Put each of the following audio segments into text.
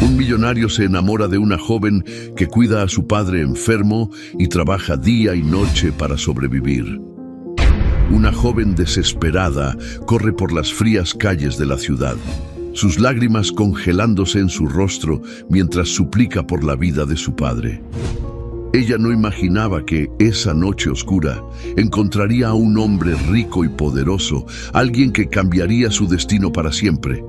Un millonario se enamora de una joven que cuida a su padre enfermo y trabaja día y noche para sobrevivir. Una joven desesperada corre por las frías calles de la ciudad, sus lágrimas congelándose en su rostro mientras suplica por la vida de su padre. Ella no imaginaba que esa noche oscura encontraría a un hombre rico y poderoso, alguien que cambiaría su destino para siempre.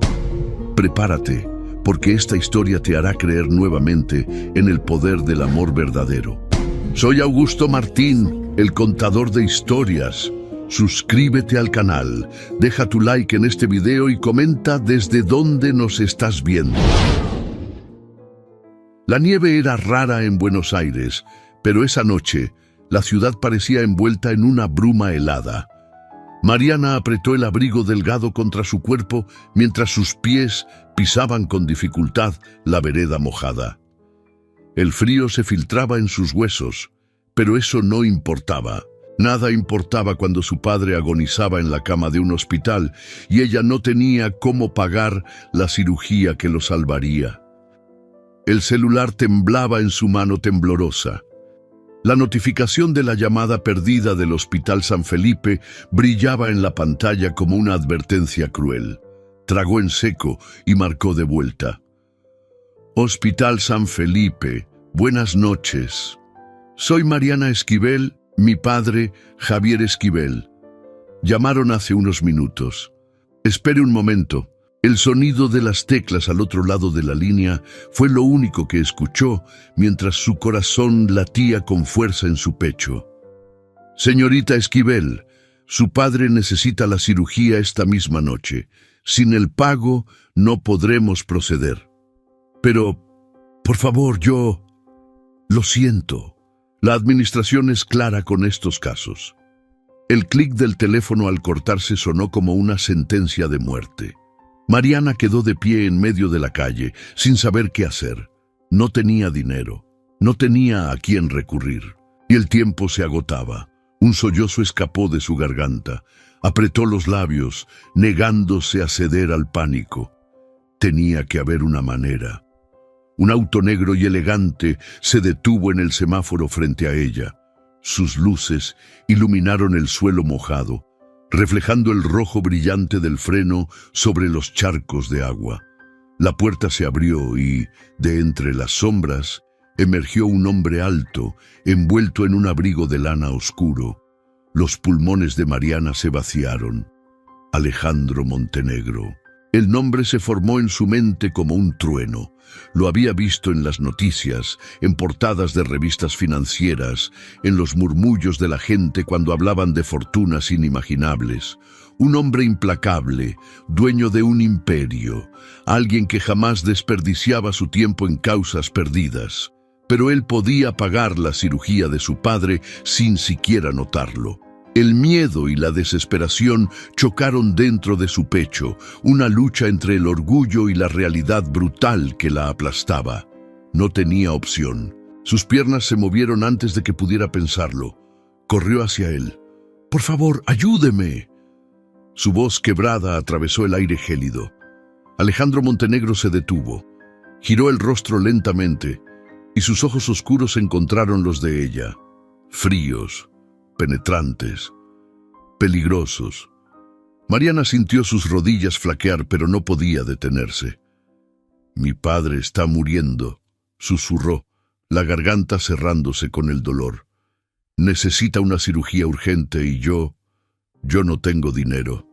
Prepárate, porque esta historia te hará creer nuevamente en el poder del amor verdadero. Soy Augusto Martín, el contador de historias. Suscríbete al canal, deja tu like en este video y comenta desde dónde nos estás viendo. La nieve era rara en Buenos Aires, pero esa noche la ciudad parecía envuelta en una bruma helada. Mariana apretó el abrigo delgado contra su cuerpo mientras sus pies pisaban con dificultad la vereda mojada. El frío se filtraba en sus huesos, pero eso no importaba. Nada importaba cuando su padre agonizaba en la cama de un hospital y ella no tenía cómo pagar la cirugía que lo salvaría. El celular temblaba en su mano temblorosa. La notificación de la llamada perdida del Hospital San Felipe brillaba en la pantalla como una advertencia cruel. Tragó en seco y marcó de vuelta. Hospital San Felipe, buenas noches. Soy Mariana Esquivel, mi padre, Javier Esquivel. Llamaron hace unos minutos. Espere un momento. El sonido de las teclas al otro lado de la línea fue lo único que escuchó mientras su corazón latía con fuerza en su pecho. Señorita Esquivel, su padre necesita la cirugía esta misma noche. Sin el pago no podremos proceder. Pero, por favor, yo... Lo siento. La administración es clara con estos casos. El clic del teléfono al cortarse sonó como una sentencia de muerte. Mariana quedó de pie en medio de la calle, sin saber qué hacer. No tenía dinero, no tenía a quién recurrir, y el tiempo se agotaba. Un sollozo escapó de su garganta. Apretó los labios, negándose a ceder al pánico. Tenía que haber una manera. Un auto negro y elegante se detuvo en el semáforo frente a ella. Sus luces iluminaron el suelo mojado, reflejando el rojo brillante del freno sobre los charcos de agua. La puerta se abrió y, de entre las sombras, emergió un hombre alto, envuelto en un abrigo de lana oscuro. Los pulmones de Mariana se vaciaron. Alejandro Montenegro. El nombre se formó en su mente como un trueno. Lo había visto en las noticias, en portadas de revistas financieras, en los murmullos de la gente cuando hablaban de fortunas inimaginables. Un hombre implacable, dueño de un imperio, alguien que jamás desperdiciaba su tiempo en causas perdidas. Pero él podía pagar la cirugía de su padre sin siquiera notarlo. El miedo y la desesperación chocaron dentro de su pecho, una lucha entre el orgullo y la realidad brutal que la aplastaba. No tenía opción. Sus piernas se movieron antes de que pudiera pensarlo. Corrió hacia él. «Por favor, ayúdeme». Su voz quebrada atravesó el aire gélido. Alejandro Montenegro se detuvo. Giró el rostro lentamente y sus ojos oscuros encontraron los de ella. Fríos, penetrantes, peligrosos. Mariana sintió sus rodillas flaquear, pero no podía detenerse. «Mi padre está muriendo», susurró, la garganta cerrándose con el dolor. «Necesita una cirugía urgente y yo no tengo dinero».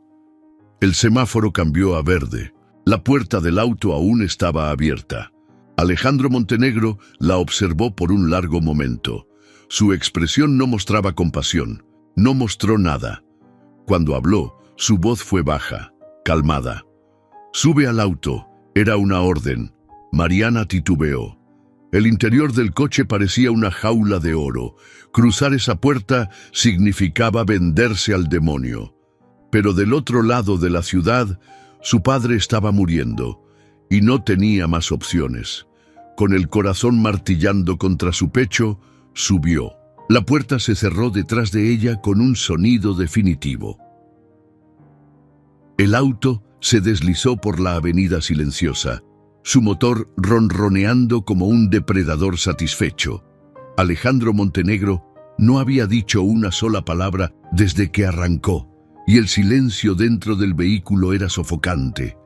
El semáforo cambió a verde. La puerta del auto aún estaba abierta. Alejandro Montenegro la observó por un largo momento. Su expresión no mostraba compasión, no mostró nada. Cuando habló, su voz fue baja, calmada. «Sube al auto», era una orden. Mariana titubeó. El interior del coche parecía una jaula de oro. Cruzar esa puerta significaba venderse al demonio. Pero del otro lado de la ciudad, su padre estaba muriendo y no tenía más opciones. Con el corazón martillando contra su pecho, subió. La puerta se cerró detrás de ella con un sonido definitivo. El auto se deslizó por la avenida silenciosa. su motor ronroneando como un depredador satisfecho. Alejandro Montenegro no había dicho una sola palabra desde que arrancó, y el silencio dentro del vehículo era sofocante.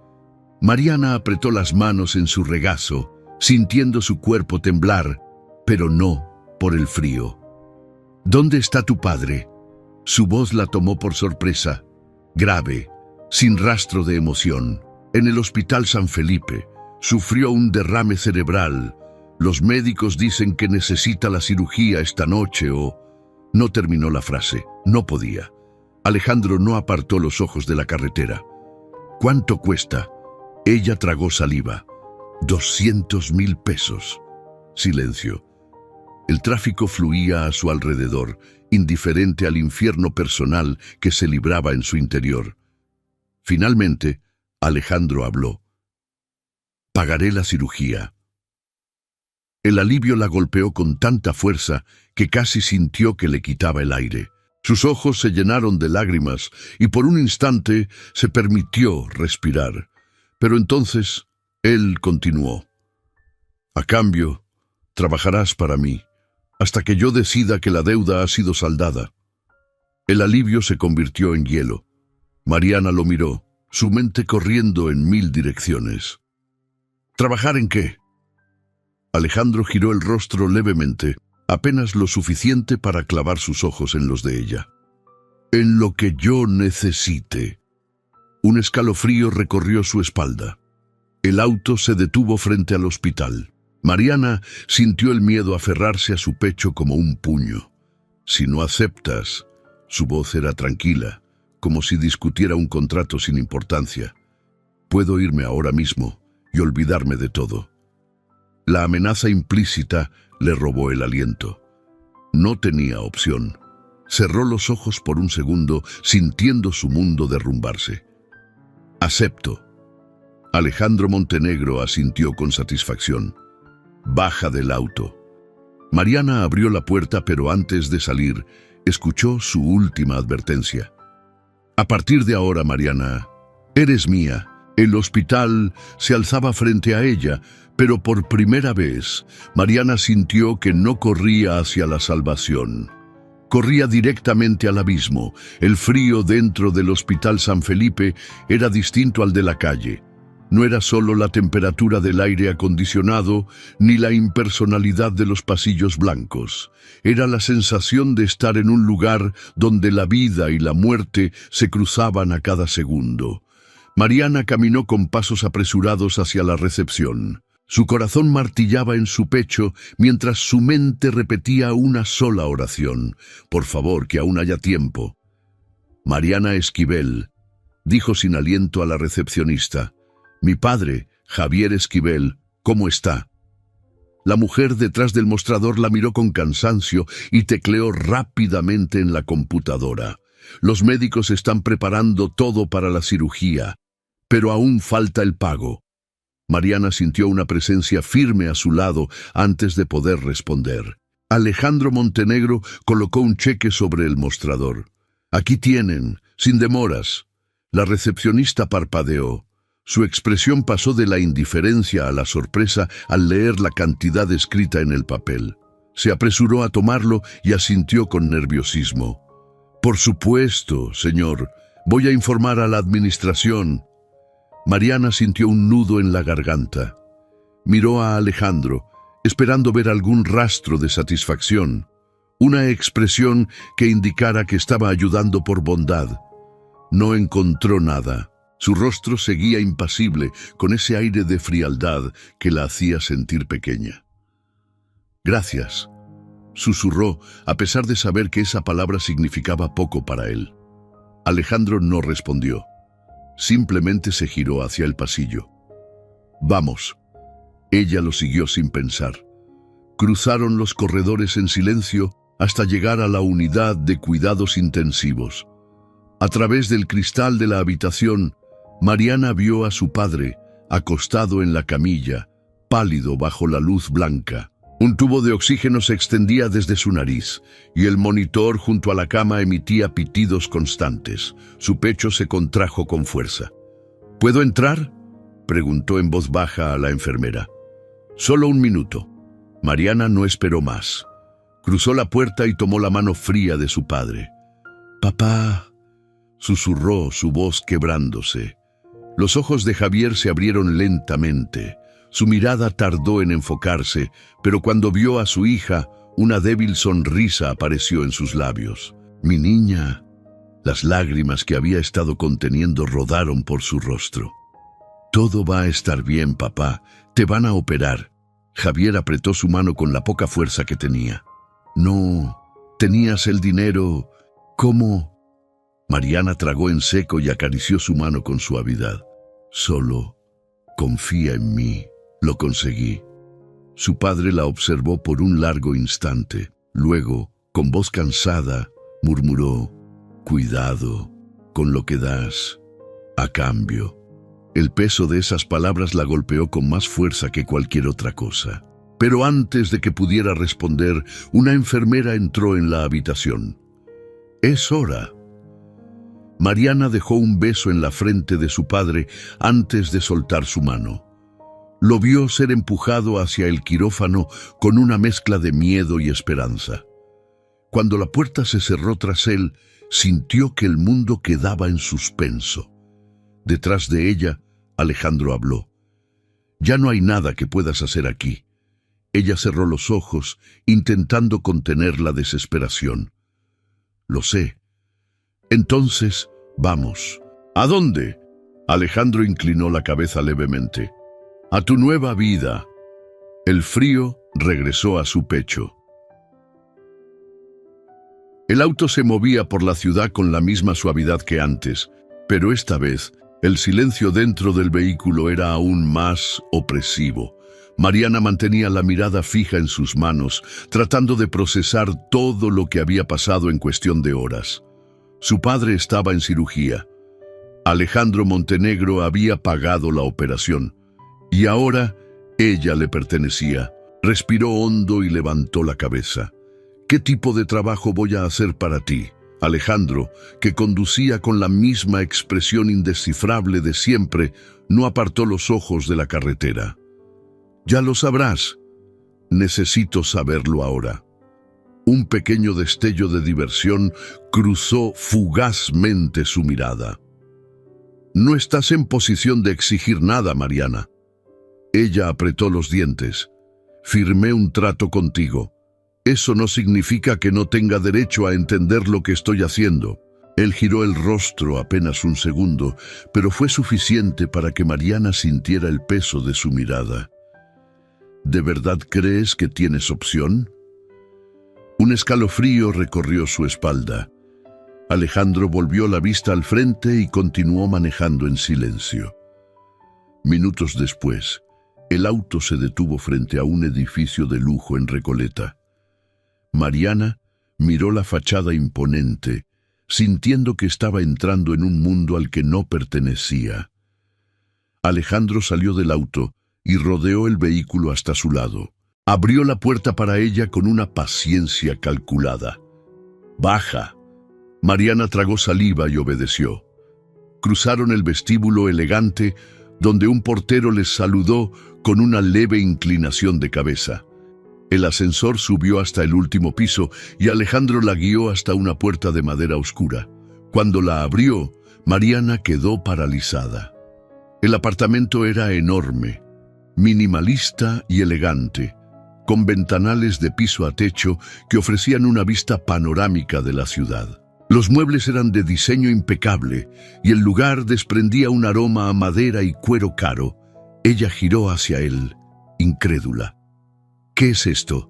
Mariana apretó las manos en su regazo, sintiendo su cuerpo temblar, pero no por el frío. ¿Dónde está tu padre? Su voz la tomó por sorpresa, grave, sin rastro de emoción. En el Hospital San Felipe. Sufrió un derrame cerebral. Los médicos dicen que necesita la cirugía esta noche o... No terminó la frase. No podía. Alejandro no apartó los ojos de la carretera. ¿Cuánto cuesta? Ella tragó saliva. 200,000 pesos. Silencio. El tráfico fluía a su alrededor, indiferente al infierno personal que se libraba en su interior. Finalmente, Alejandro habló. Pagaré la cirugía. El alivio la golpeó con tanta fuerza que casi sintió que le quitaba el aire. Sus ojos se llenaron de lágrimas y por un instante se permitió respirar. Pero entonces él continuó. A cambio, trabajarás para mí, hasta que yo decida que la deuda ha sido saldada. El alivio se convirtió en hielo. Mariana lo miró, su mente corriendo en 1000 direcciones. ¿Trabajar en qué? Alejandro giró el rostro levemente, apenas lo suficiente para clavar sus ojos en los de ella. En lo que yo necesite. Un escalofrío recorrió su espalda. El auto se detuvo frente al hospital. Mariana sintió el miedo aferrarse a su pecho como un puño. Si no aceptas, su voz era tranquila, como si discutiera un contrato sin importancia. Puedo irme ahora mismo y olvidarme de todo. La amenaza implícita le robó el aliento. No tenía opción. Cerró los ojos por un segundo, sintiendo su mundo derrumbarse. Acepto. Alejandro Montenegro asintió con satisfacción. Baja del auto. Mariana abrió la puerta, pero antes de salir, escuchó su última advertencia. A partir de ahora, Mariana, eres mía. El hospital se alzaba frente a ella, pero por primera vez, Mariana sintió que no corría hacia la salvación. Corría directamente al abismo. El frío dentro del Hospital San Felipe era distinto al de la calle. No era solo la temperatura del aire acondicionado, ni la impersonalidad de los pasillos blancos. Era la sensación de estar en un lugar donde la vida y la muerte se cruzaban a cada segundo. Mariana caminó con pasos apresurados hacia la recepción. Su corazón martillaba en su pecho mientras su mente repetía una sola oración. Por favor, que aún haya tiempo. Mariana Esquivel, dijo sin aliento a la recepcionista. Mi padre, Javier Esquivel, ¿cómo está? La mujer detrás del mostrador la miró con cansancio y tecleó rápidamente en la computadora. Los médicos están preparando todo para la cirugía, pero aún falta el pago. Mariana sintió una presencia firme a su lado antes de poder responder. Alejandro Montenegro colocó un cheque sobre el mostrador. Aquí tienen, sin demoras. La recepcionista parpadeó. Su expresión pasó de la indiferencia a la sorpresa al leer la cantidad escrita en el papel. Se apresuró a tomarlo y asintió con nerviosismo. Por supuesto, señor. Voy a informar a la administración. Mariana sintió un nudo en la garganta. Miró a Alejandro, esperando ver algún rastro de satisfacción, una expresión que indicara que estaba ayudando por bondad. No encontró nada. Su rostro seguía impasible, con ese aire de frialdad que la hacía sentir pequeña. Gracias, susurró, a pesar de saber que esa palabra significaba poco para él. Alejandro no respondió. Simplemente se giró hacia el pasillo. Vamos. Ella lo siguió sin pensar. Cruzaron los corredores en silencio hasta llegar a la unidad de cuidados intensivos. A través del cristal de la habitación, Mariana vio a su padre, acostado en la camilla, pálido bajo la luz blanca. Un tubo de oxígeno se extendía desde su nariz, y el monitor junto a la cama emitía pitidos constantes. Su pecho se contrajo con fuerza. ¿Puedo entrar?, preguntó en voz baja a la enfermera. Solo un minuto. Mariana no esperó más. Cruzó la puerta y tomó la mano fría de su padre. «Papá», susurró, su voz quebrándose. Los ojos de Javier se abrieron lentamente. Su mirada tardó en enfocarse, pero cuando vio a su hija, una débil sonrisa apareció en sus labios. «Mi niña». Las lágrimas que había estado conteniendo rodaron por su rostro. «Todo va a estar bien, papá. Te van a operar». Javier apretó su mano con la poca fuerza que tenía. «No, tenías el dinero. ¿Cómo?» Mariana tragó en seco y acarició su mano con suavidad. «Solo confía en mí. Lo conseguí». Su padre la observó por un largo instante. Luego, con voz cansada, murmuró: «Cuidado con lo que das a cambio». El peso de esas palabras la golpeó con más fuerza que cualquier otra cosa. Pero antes de que pudiera responder, una enfermera entró en la habitación. «Es hora». Mariana dejó un beso en la frente de su padre antes de soltar su mano. Lo vio ser empujado hacia el quirófano con una mezcla de miedo y esperanza. Cuando la puerta se cerró tras él, sintió que el mundo quedaba en suspenso. Detrás de ella, Alejandro habló. «Ya no hay nada que puedas hacer aquí». Ella cerró los ojos, intentando contener la desesperación. «Lo sé». «Entonces, vamos». «¿A dónde?» Alejandro inclinó la cabeza levemente. «A tu nueva vida». El frío regresó a su pecho. El auto se movía por la ciudad con la misma suavidad que antes, pero esta vez el silencio dentro del vehículo era aún más opresivo. Mariana mantenía la mirada fija en sus manos, tratando de procesar todo lo que había pasado en cuestión de horas. Su padre estaba en cirugía. Alejandro Montenegro había pagado la operación, y ahora ella le pertenecía. Respiró hondo y levantó la cabeza. «¿Qué tipo de trabajo voy a hacer para ti?» Alejandro, que conducía con la misma expresión indescifrable de siempre, no apartó los ojos de la carretera. «Ya lo sabrás». «Necesito saberlo ahora». Un pequeño destello de diversión cruzó fugazmente su mirada. «No estás en posición de exigir nada, Mariana». Ella apretó los dientes. «Firmé un trato contigo. Eso no significa que no tenga derecho a entender lo que estoy haciendo». Él giró el rostro apenas un segundo, pero fue suficiente para que Mariana sintiera el peso de su mirada. «¿De verdad crees que tienes opción?» Un escalofrío recorrió su espalda. Alejandro volvió la vista al frente y continuó manejando en silencio. Minutos después, el auto se detuvo frente a un edificio de lujo en Recoleta. Mariana miró la fachada imponente, sintiendo que estaba entrando en un mundo al que no pertenecía. Alejandro salió del auto y rodeó el vehículo hasta su lado. Abrió la puerta para ella con una paciencia calculada. «Baja». Mariana tragó saliva y obedeció. Cruzaron el vestíbulo elegante, donde un portero les saludó con una leve inclinación de cabeza. El ascensor subió hasta el último piso y Alejandro la guió hasta una puerta de madera oscura. Cuando la abrió, Mariana quedó paralizada. El apartamento era enorme, minimalista y elegante, con ventanales de piso a techo que ofrecían una vista panorámica de la ciudad. Los muebles eran de diseño impecable y el lugar desprendía un aroma a madera y cuero caro. Ella giró hacia él, incrédula. «¿Qué es esto?»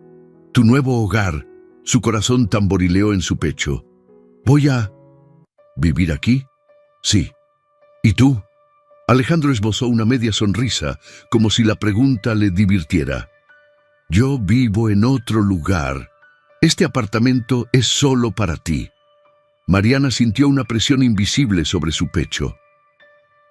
«Tu nuevo hogar». Su corazón tamborileó en su pecho. «¿Voy a vivir aquí?» «Sí». «¿Y tú?» Alejandro esbozó una media sonrisa, como si la pregunta le divirtiera. «Yo vivo en otro lugar. Este apartamento es solo para ti». Mariana sintió una presión invisible sobre su pecho.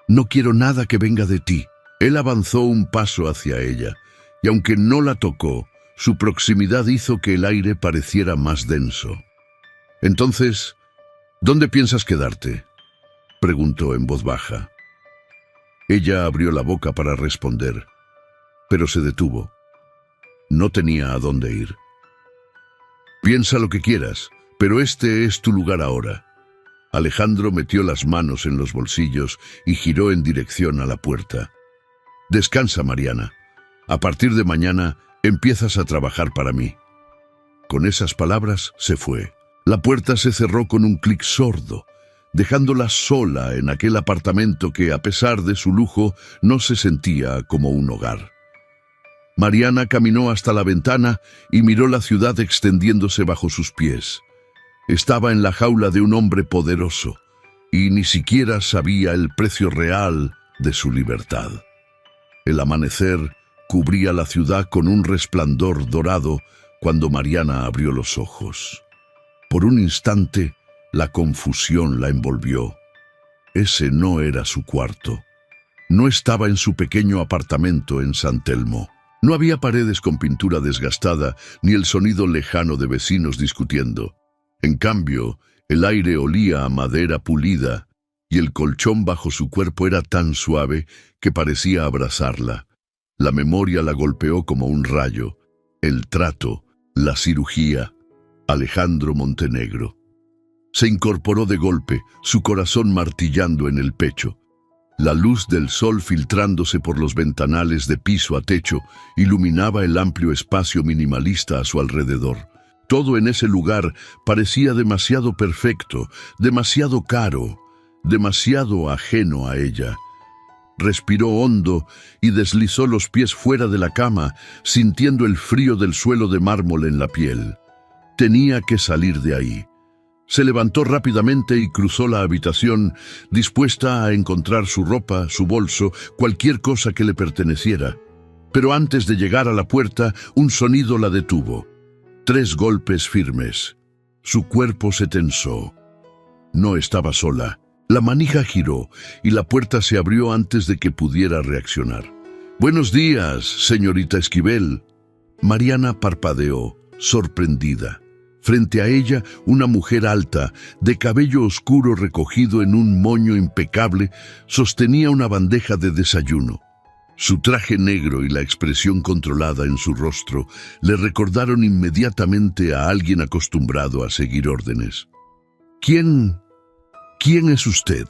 «No quiero nada que venga de ti». Él avanzó un paso hacia ella, y aunque no la tocó, su proximidad hizo que el aire pareciera más denso. «Entonces, ¿dónde piensas quedarte?», preguntó en voz baja. Ella abrió la boca para responder, pero se detuvo. No tenía a dónde ir. Piensa lo que quieras, pero este es tu lugar ahora. Alejandro metió las manos en los bolsillos y giró en dirección a la puerta. Descansa, Mariana. A partir de mañana empiezas a trabajar para mí. Con esas palabras se fue. La puerta se cerró con un clic sordo, dejándola sola en aquel apartamento que, a pesar de su lujo, no se sentía como un hogar. Mariana caminó hasta la ventana y miró la ciudad extendiéndose bajo sus pies. Estaba en la jaula de un hombre poderoso y ni siquiera sabía el precio real de su libertad. El amanecer cubría la ciudad con un resplandor dorado cuando Mariana abrió los ojos. Por un instante, la confusión la envolvió. Ese no era su cuarto. No estaba en su pequeño apartamento en San Telmo. No había paredes con pintura desgastada ni el sonido lejano de vecinos discutiendo. En cambio, el aire olía a madera pulida y el colchón bajo su cuerpo era tan suave que parecía abrazarla. La memoria la golpeó como un rayo. El trato, la cirugía, Alejandro Montenegro. Se incorporó de golpe, su corazón martillando en el pecho. La luz del sol filtrándose por los ventanales de piso a techo iluminaba el amplio espacio minimalista a su alrededor. Todo en ese lugar parecía demasiado perfecto, demasiado caro, demasiado ajeno a ella. Respiró hondo y deslizó los pies fuera de la cama, sintiendo el frío del suelo de mármol en la piel. Tenía que salir de ahí. Se levantó rápidamente y cruzó la habitación, dispuesta a encontrar su ropa, su bolso, cualquier cosa que le perteneciera. Pero antes de llegar a la puerta, un sonido la detuvo. 3 golpes firmes. Su cuerpo se tensó. No estaba sola. La manija giró y la puerta se abrió antes de que pudiera reaccionar. «Buenos días, señorita Esquivel». Mariana parpadeó, sorprendida. Frente a ella, una mujer alta, de cabello oscuro recogido en un moño impecable, sostenía una bandeja de desayuno. Su traje negro y la expresión controlada en su rostro le recordaron inmediatamente a alguien acostumbrado a seguir órdenes. ¿Quién es usted?»,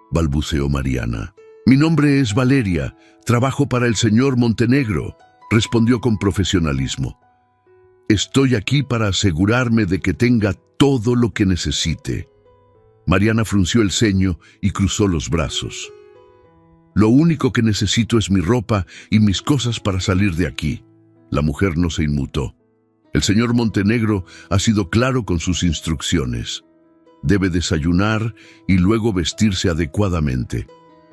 balbuceó Mariana. «Mi nombre es Valeria, trabajo para el señor Montenegro», respondió con profesionalismo. «Estoy aquí para asegurarme de que tenga todo lo que necesite». Mariana frunció el ceño y cruzó los brazos. «Lo único que necesito es mi ropa y mis cosas para salir de aquí». La mujer no se inmutó. El señor Montenegro ha sido claro con sus instrucciones. Debe desayunar y luego vestirse adecuadamente.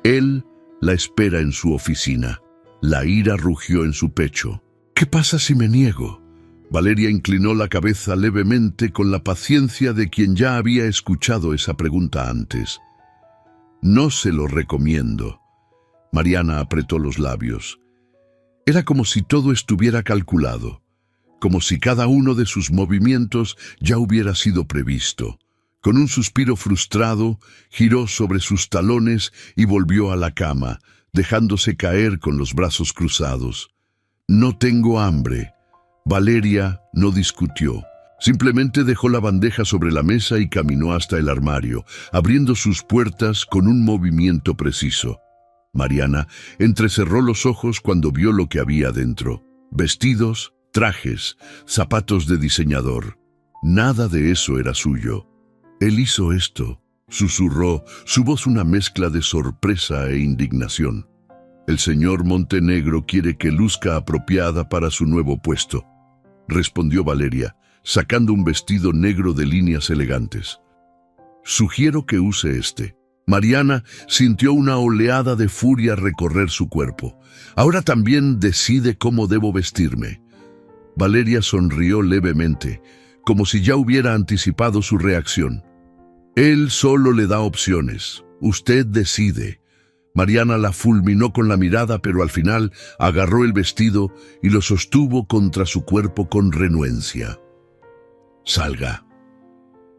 Él la espera en su oficina. La ira rugió en su pecho. «¿Qué pasa si me niego?». Valeria inclinó la cabeza levemente con la paciencia de quien ya había escuchado esa pregunta antes. «No se lo recomiendo». Mariana apretó los labios. Era como si todo estuviera calculado, como si cada uno de sus movimientos ya hubiera sido previsto. Con un suspiro frustrado, giró sobre sus talones y volvió a la cama, dejándose caer con los brazos cruzados. «No tengo hambre». Valeria no discutió. Simplemente dejó la bandeja sobre la mesa y caminó hasta el armario, abriendo sus puertas con un movimiento preciso. Mariana entrecerró los ojos cuando vio lo que había dentro. Vestidos, trajes, zapatos de diseñador. Nada de eso era suyo. «Él hizo esto», susurró, su voz una mezcla de sorpresa e indignación. «El señor Montenegro quiere que luzca apropiada para su nuevo puesto», respondió Valeria, sacando un vestido negro de líneas elegantes. «Sugiero que use este». Mariana sintió una oleada de furia recorrer su cuerpo. «Ahora también decide cómo debo vestirme». Valeria sonrió levemente, como si ya hubiera anticipado su reacción. «Él solo le da opciones. Usted decide». Mariana la fulminó con la mirada, pero al final agarró el vestido y lo sostuvo contra su cuerpo con renuencia. «Salga».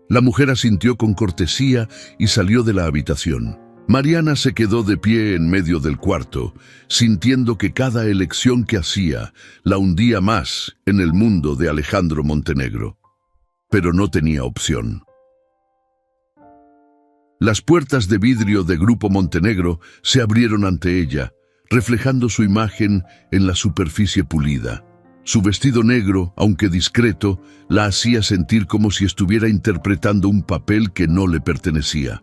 La mujer asintió con cortesía y salió de la habitación. Mariana se quedó de pie en medio del cuarto, sintiendo que cada elección que hacía la hundía más en el mundo de Alejandro Montenegro. Pero no tenía opción. Las puertas de vidrio de Grupo Montenegro se abrieron ante ella, reflejando su imagen en la superficie pulida. Su vestido negro, aunque discreto, la hacía sentir como si estuviera interpretando un papel que no le pertenecía.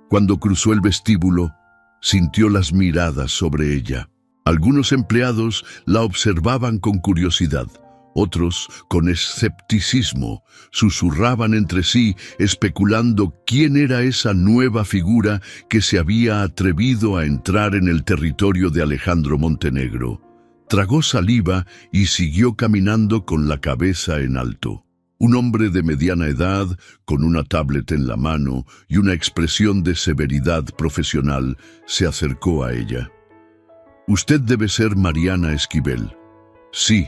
Cuando cruzó el vestíbulo, sintió las miradas sobre ella. Algunos empleados la observaban con curiosidad, otros con escepticismo, susurraban entre sí, especulando quién era esa nueva figura que se había atrevido a entrar en el territorio de Alejandro Montenegro. Tragó saliva y siguió caminando con la cabeza en alto. Un hombre de mediana edad, con una tablet en la mano y una expresión de severidad profesional, se acercó a ella. «Usted debe ser Mariana Esquivel». «Sí.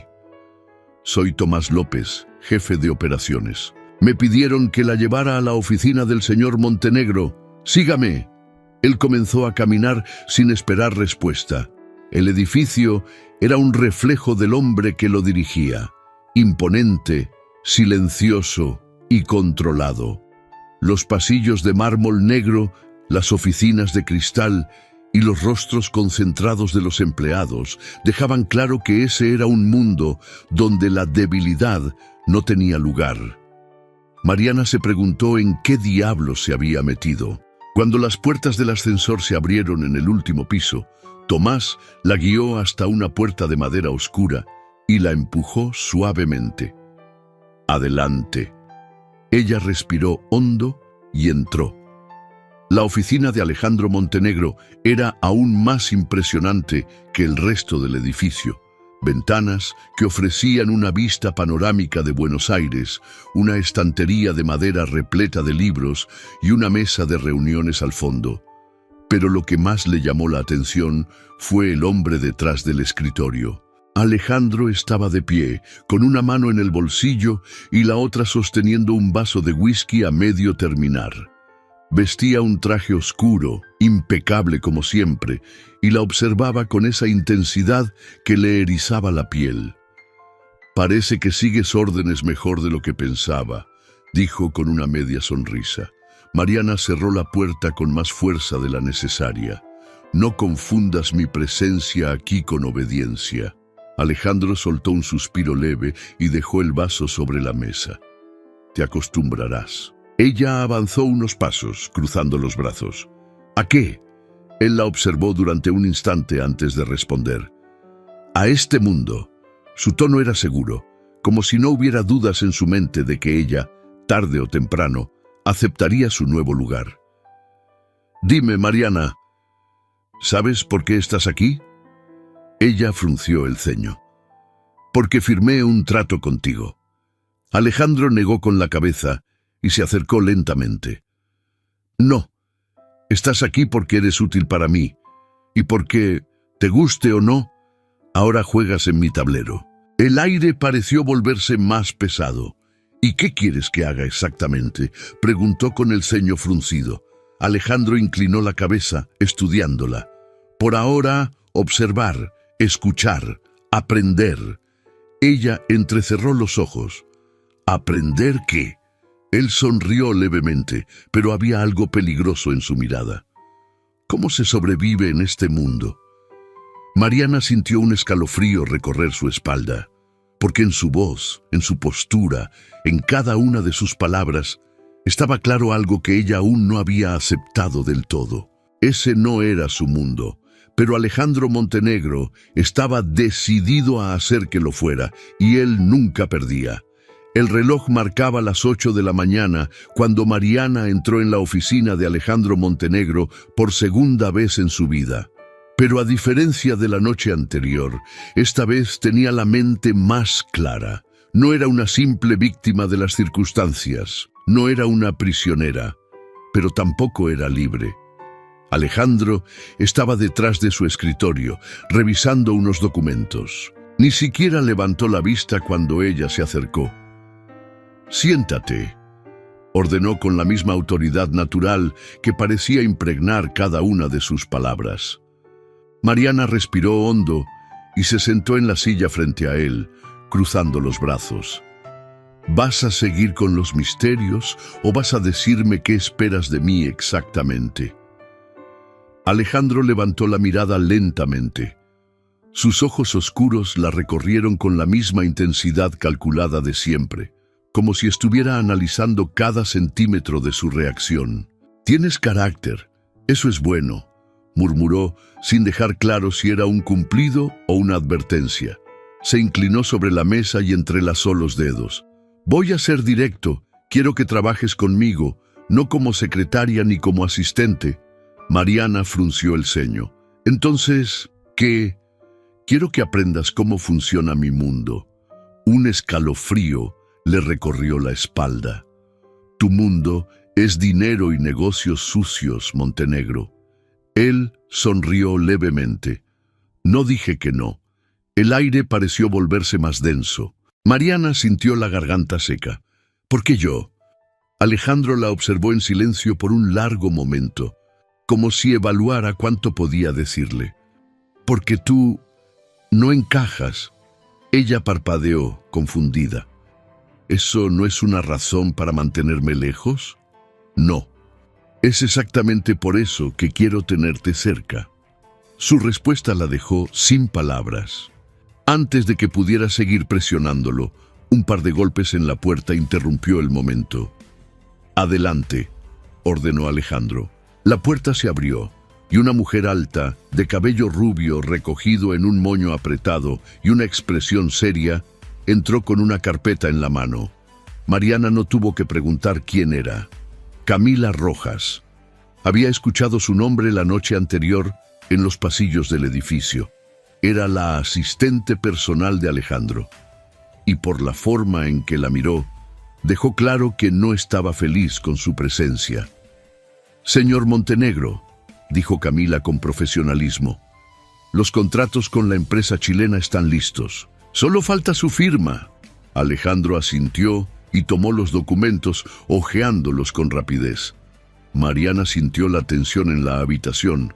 Soy Tomás López, jefe de operaciones. Me pidieron que la llevara a la oficina del señor Montenegro. Sígame». Él comenzó a caminar sin esperar respuesta. El edificio era un reflejo del hombre que lo dirigía, imponente, silencioso y controlado. Los pasillos de mármol negro, las oficinas de cristal y los rostros concentrados de los empleados dejaban claro que ese era un mundo donde la debilidad no tenía lugar. Mariana se preguntó en qué diablos se había metido. Cuando las puertas del ascensor se abrieron en el último piso, Tomás la guió hasta una puerta de madera oscura y la empujó suavemente. «Adelante». Ella respiró hondo y entró. La oficina de Alejandro Montenegro era aún más impresionante que el resto del edificio. Ventanas que ofrecían una vista panorámica de Buenos Aires, una estantería de madera repleta de libros y una mesa de reuniones al fondo. Pero lo que más le llamó la atención fue el hombre detrás del escritorio. Alejandro estaba de pie, con una mano en el bolsillo y la otra sosteniendo un vaso de whisky a medio terminar. Vestía un traje oscuro, impecable como siempre, y la observaba con esa intensidad que le erizaba la piel. «Parece que sigues órdenes mejor de lo que pensaba», dijo con una media sonrisa. Mariana cerró la puerta con más fuerza de la necesaria. «No confundas mi presencia aquí con obediencia». Alejandro soltó un suspiro leve y dejó el vaso sobre la mesa. «Te acostumbrarás». Ella avanzó unos pasos, cruzando los brazos. «¿A qué?». Él la observó durante un instante antes de responder. «A este mundo». Su tono era seguro, como si no hubiera dudas en su mente de que ella, tarde o temprano, aceptaría su nuevo lugar. «Dime, Mariana, ¿sabes por qué estás aquí?». Ella frunció el ceño. «Porque firmé un trato contigo». Alejandro negó con la cabeza y se acercó lentamente. «No, estás aquí porque eres útil para mí, y porque, te guste o no, ahora juegas en mi tablero». El aire pareció volverse más pesado. «¿Y qué quieres que haga exactamente?», preguntó con el ceño fruncido. Alejandro inclinó la cabeza, estudiándola. «Por ahora, observar, escuchar, aprender». Ella entrecerró los ojos. «¿Aprender qué?». Él sonrió levemente, pero había algo peligroso en su mirada. «¿Cómo se sobrevive en este mundo?». Mariana sintió un escalofrío recorrer su espalda, porque en su voz, en su postura, en cada una de sus palabras, estaba claro algo que ella aún no había aceptado del todo. Ese no era su mundo, pero Alejandro Montenegro estaba decidido a hacer que lo fuera, y él nunca perdía. El reloj marcaba las 8 de la mañana cuando Mariana entró en la oficina de Alejandro Montenegro por segunda vez en su vida. Pero a diferencia de la noche anterior, esta vez tenía la mente más clara. No era una simple víctima de las circunstancias, no era una prisionera, pero tampoco era libre. Alejandro estaba detrás de su escritorio, revisando unos documentos. Ni siquiera levantó la vista cuando ella se acercó. «Siéntate». ordenó con la misma autoridad natural que parecía impregnar cada una de sus palabras. Mariana respiró hondo y se sentó en la silla frente a él, cruzando los brazos. ¿Vas a seguir con los misterios o vas a decirme qué esperas de mí exactamente? Alejandro levantó la mirada lentamente. Sus ojos oscuros la recorrieron con la misma intensidad calculada de siempre, como si estuviera analizando cada centímetro de su reacción. «Tienes carácter, eso es bueno», murmuró, sin dejar claro si era un cumplido o una advertencia. Se inclinó sobre la mesa y entrelazó los dedos. «Voy a ser directo, quiero que trabajes conmigo, no como secretaria ni como asistente». Mariana frunció el ceño. «Entonces, ¿qué? Quiero que aprendas cómo funciona mi mundo». Un escalofrío le recorrió la espalda. «Tu mundo es dinero y negocios sucios, Montenegro». Él sonrió levemente. «No dije que no». El aire pareció volverse más denso. Mariana sintió la garganta seca. «¿Por qué yo?». Alejandro la observó en silencio por un largo momento, como si evaluara cuánto podía decirle. «Porque tú no encajas». Ella parpadeó, confundida. «¿Eso no es una razón para mantenerme lejos?». «No. Es exactamente por eso que quiero tenerte cerca». Su respuesta la dejó sin palabras. Antes de que pudiera seguir presionándolo, un par de golpes en la puerta interrumpió el momento. «Adelante», ordenó Alejandro. La puerta se abrió, y una mujer alta, de cabello rubio recogido en un moño apretado y una expresión seria, entró con una carpeta en la mano. Mariana no tuvo que preguntar quién era. Camila Rojas. Había escuchado su nombre la noche anterior en los pasillos del edificio. Era la asistente personal de Alejandro. Y por la forma en que la miró, dejó claro que no estaba feliz con su presencia. «Señor Montenegro», dijo Camila con profesionalismo, «los contratos con la empresa chilena están listos. Solo falta su firma». Alejandro asintió y tomó los documentos, hojeándolos con rapidez. Mariana sintió la tensión en la habitación.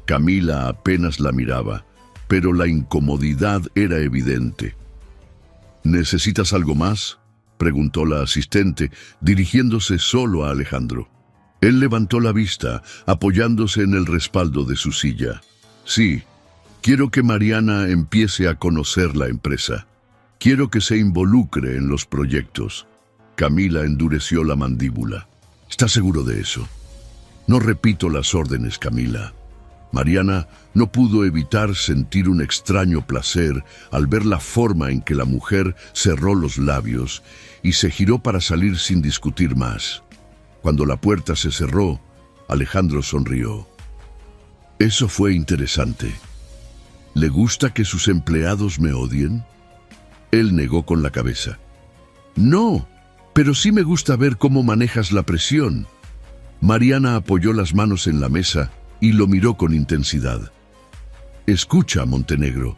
Camila apenas la miraba, pero la incomodidad era evidente. «¿Necesitas algo más?», preguntó la asistente, dirigiéndose solo a Alejandro. Él levantó la vista, apoyándose en el respaldo de su silla. «Sí, quiero que Mariana empiece a conocer la empresa. Quiero que se involucre en los proyectos». Camila endureció la mandíbula. «¿Estás seguro de eso?». «No repito las órdenes, Camila». Mariana no pudo evitar sentir un extraño placer al ver la forma en que la mujer cerró los labios y se giró para salir sin discutir más. Cuando la puerta se cerró, Alejandro sonrió. «Eso fue interesante. ¿Le gusta que sus empleados me odien?». Él negó con la cabeza. «No, pero sí me gusta ver cómo manejas la presión». Mariana apoyó las manos en la mesa y lo miró con intensidad. «Escucha, Montenegro,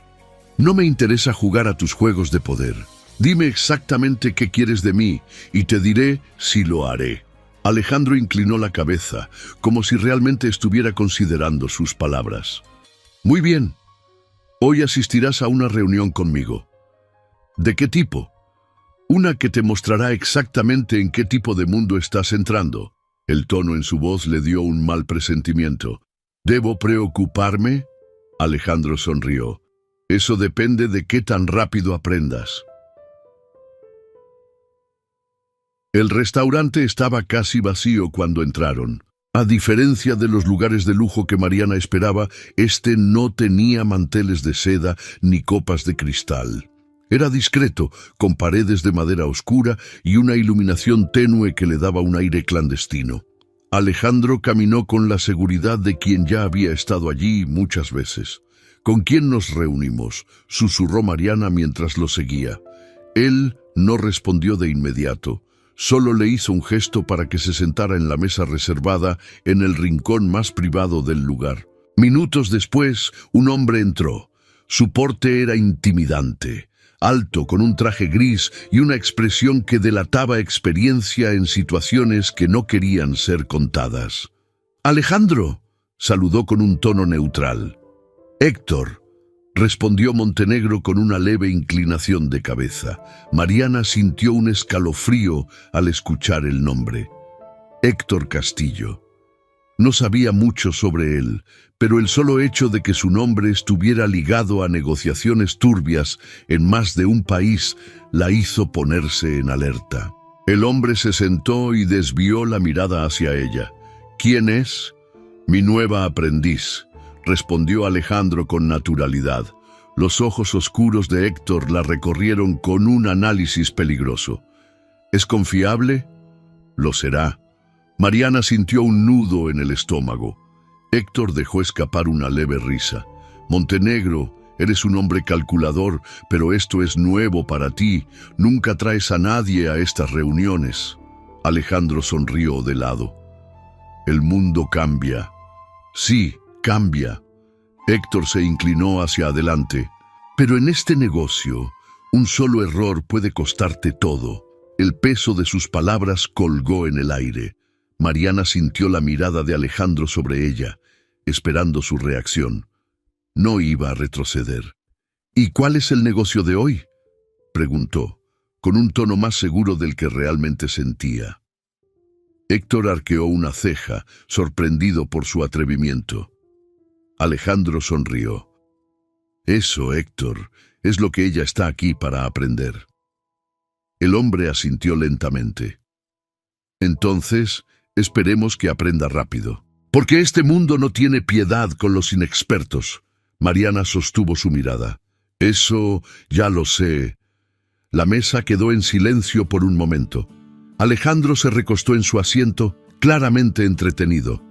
no me interesa jugar a tus juegos de poder. Dime exactamente qué quieres de mí y te diré si lo haré». Alejandro inclinó la cabeza, como si realmente estuviera considerando sus palabras. «Muy bien. Hoy asistirás a una reunión conmigo». «¿De qué tipo?». «Una que te mostrará exactamente en qué tipo de mundo estás entrando». El tono en su voz le dio un mal presentimiento. «¿Debo preocuparme?». Alejandro sonrió. «Eso depende de qué tan rápido aprendas». El restaurante estaba casi vacío cuando entraron. A diferencia de los lugares de lujo que Mariana esperaba, este no tenía manteles de seda ni copas de cristal. Era discreto, con paredes de madera oscura y una iluminación tenue que le daba un aire clandestino. Alejandro caminó con la seguridad de quien ya había estado allí muchas veces. «¿Con quién nos reunimos?», susurró Mariana mientras lo seguía. Él no respondió de inmediato. Solo le hizo un gesto para que se sentara en la mesa reservada en el rincón más privado del lugar. Minutos después, un hombre entró. Su porte era intimidante. alto, con un traje gris y una expresión que delataba experiencia en situaciones que no querían ser contadas. «Alejandro», saludó con un tono neutral. «Héctor», respondió Montenegro con una leve inclinación de cabeza. Mariana sintió un escalofrío al escuchar el nombre. Héctor Castillo. No sabía mucho sobre él, pero el solo hecho de que su nombre estuviera ligado a negociaciones turbias en más de un país la hizo ponerse en alerta. El hombre se sentó y desvió la mirada hacia ella. «¿Quién es?» «Mi nueva aprendiz», respondió Alejandro con naturalidad. Los ojos oscuros de Héctor la recorrieron con un análisis peligroso. «¿Es confiable?» «Lo será». Mariana sintió un nudo en el estómago. Héctor dejó escapar una leve risa. «Montenegro, eres un hombre calculador, pero esto es nuevo para ti. Nunca traes a nadie a estas reuniones». Alejandro sonrió de lado. «El mundo cambia». «Sí, cambia». Héctor se inclinó hacia adelante. «Pero en este negocio, un solo error puede costarte todo». El peso de sus palabras colgó en el aire. Mariana sintió la mirada de Alejandro sobre ella, esperando su reacción. No iba a retroceder. «¿Y cuál es el negocio de hoy?», preguntó, con un tono más seguro del que realmente sentía. Héctor arqueó una ceja, sorprendido por su atrevimiento. Alejandro sonrió. «Eso, Héctor, es lo que ella está aquí para aprender». El hombre asintió lentamente. «Entonces, esperemos que aprenda rápido. Porque este mundo no tiene piedad con los inexpertos». Mariana sostuvo su mirada. «Eso ya lo sé». La mesa quedó en silencio por un momento. Alejandro se recostó en su asiento, claramente entretenido.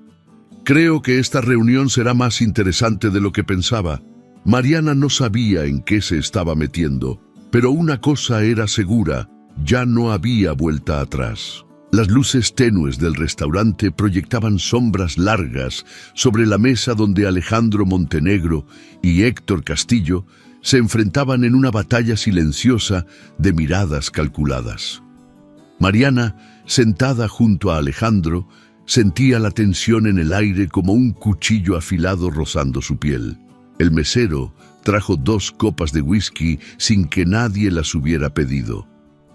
«Creo que esta reunión será más interesante de lo que pensaba». Mariana no sabía en qué se estaba metiendo, pero una cosa era segura: ya no había vuelta atrás. Las luces tenues del restaurante proyectaban sombras largas sobre la mesa donde Alejandro Montenegro y Héctor Castillo se enfrentaban en una batalla silenciosa de miradas calculadas. Mariana, sentada junto a Alejandro, sentía la tensión en el aire como un cuchillo afilado rozando su piel. El mesero trajo 2 copas de whisky sin que nadie las hubiera pedido.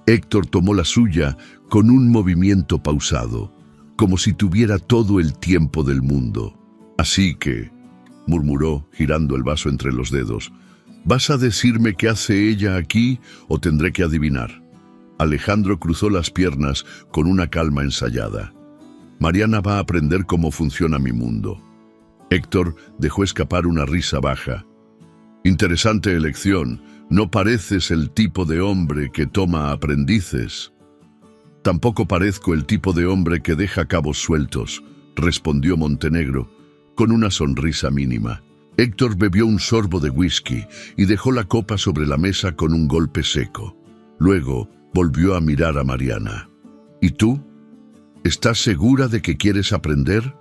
Héctor tomó la suya con un movimiento pausado, como si tuviera todo el tiempo del mundo. «Así que», murmuró, girando el vaso entre los dedos, «¿vas a decirme qué hace ella aquí o tendré que adivinar?» Alejandro cruzó las piernas con una calma ensayada. «Mariana va a aprender cómo funciona mi mundo». Héctor dejó escapar una risa baja. «Interesante elección. No pareces el tipo de hombre que toma aprendices». «Tampoco parezco el tipo de hombre que deja cabos sueltos», respondió Montenegro, con una sonrisa mínima. Héctor bebió un sorbo de whisky y dejó la copa sobre la mesa con un golpe seco. Luego volvió a mirar a Mariana. «¿Y tú? ¿Estás segura de que quieres aprender?»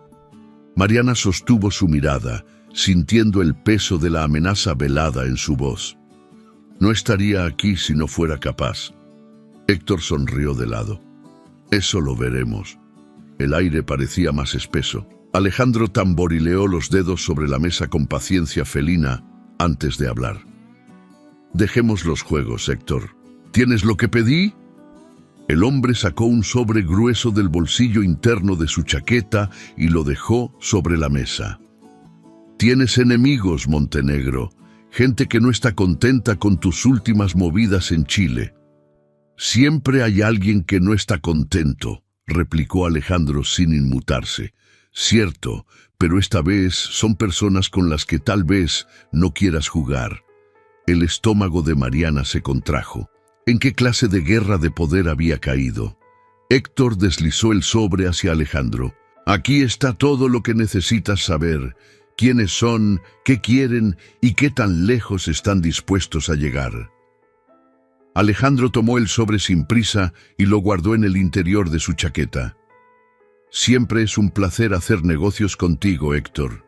Mariana sostuvo su mirada, sintiendo el peso de la amenaza velada en su voz. «No estaría aquí si no fuera capaz». Héctor sonrió de lado. «Eso lo veremos». El aire parecía más espeso. Alejandro tamborileó los dedos sobre la mesa con paciencia felina antes de hablar. «Dejemos los juegos, Héctor. ¿Tienes lo que pedí?» El hombre sacó un sobre grueso del bolsillo interno de su chaqueta y lo dejó sobre la mesa. «Tienes enemigos, Montenegro, gente que no está contenta con tus últimas movidas en Chile». «Siempre hay alguien que no está contento», replicó Alejandro sin inmutarse. «Cierto, pero esta vez son personas con las que tal vez no quieras jugar». El estómago de Mariana se contrajo. ¿En qué clase de guerra de poder había caído? Héctor deslizó el sobre hacia Alejandro. «Aquí está todo lo que necesitas saber. Quiénes son, qué quieren y qué tan lejos están dispuestos a llegar». Alejandro tomó el sobre sin prisa y lo guardó en el interior de su chaqueta. «Siempre es un placer hacer negocios contigo, Héctor».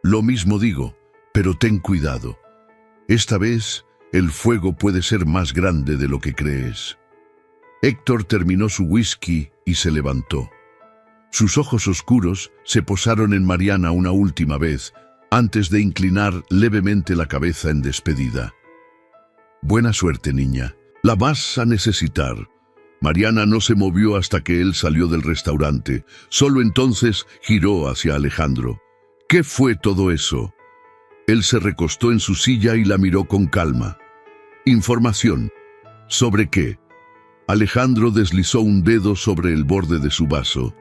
«Lo mismo digo, pero ten cuidado. Esta vez El fuego puede ser más grande de lo que crees. Héctor terminó su whisky y se levantó. Sus ojos oscuros se posaron en Mariana una última vez, antes de inclinar levemente la cabeza en despedida. Buena suerte, niña. La vas a necesitar. Mariana no se movió hasta que él salió del restaurante. Solo entonces giró hacia Alejandro. ¿Qué fue todo eso? Él se recostó en su silla y la miró con calma. Información. ¿Sobre qué? Alejandro deslizó un dedo sobre el borde de su vaso.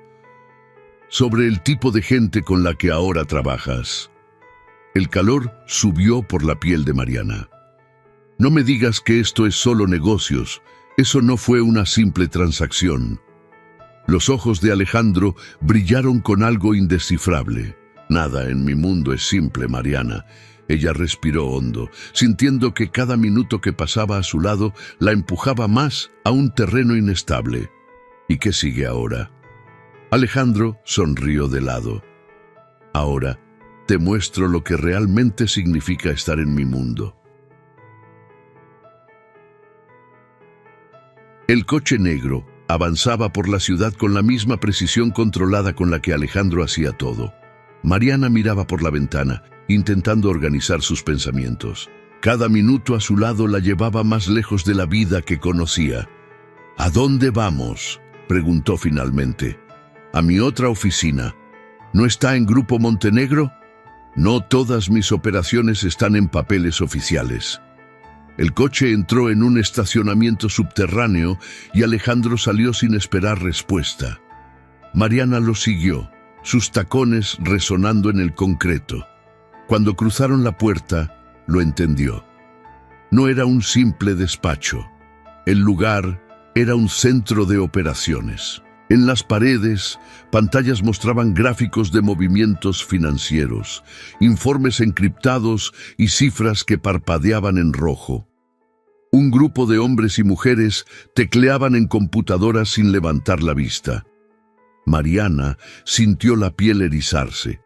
Sobre el tipo de gente con la que ahora trabajas. El calor subió por la piel de Mariana. No me digas que esto es solo negocios. Eso no fue una simple transacción. Los ojos de Alejandro brillaron con algo indescifrable. Nada en mi mundo es simple, Mariana. Ella respiró hondo, sintiendo que cada minuto que pasaba a su lado la empujaba más a un terreno inestable. ¿Y qué sigue ahora? Alejandro sonrió de lado. Ahora te muestro lo que realmente significa estar en mi mundo. El coche negro avanzaba por la ciudad con la misma precisión controlada con la que Alejandro hacía todo. Mariana miraba por la ventana, intentando organizar sus pensamientos. Cada minuto a su lado la llevaba más lejos de la vida que conocía. ¿A dónde vamos?, preguntó finalmente. A mi otra oficina. ¿No está en Grupo Montenegro? No todas mis operaciones están en papeles oficiales. El coche entró en un estacionamiento subterráneo y Alejandro salió sin esperar respuesta. Mariana lo siguió, sus tacones resonando en el concreto. Cuando cruzaron la puerta, lo entendió. No era un simple despacho. El lugar era un centro de operaciones. En las paredes, pantallas mostraban gráficos de movimientos financieros, informes encriptados y cifras que parpadeaban en rojo. Un grupo de hombres y mujeres tecleaban en computadoras sin levantar la vista. Mariana sintió la piel erizarse.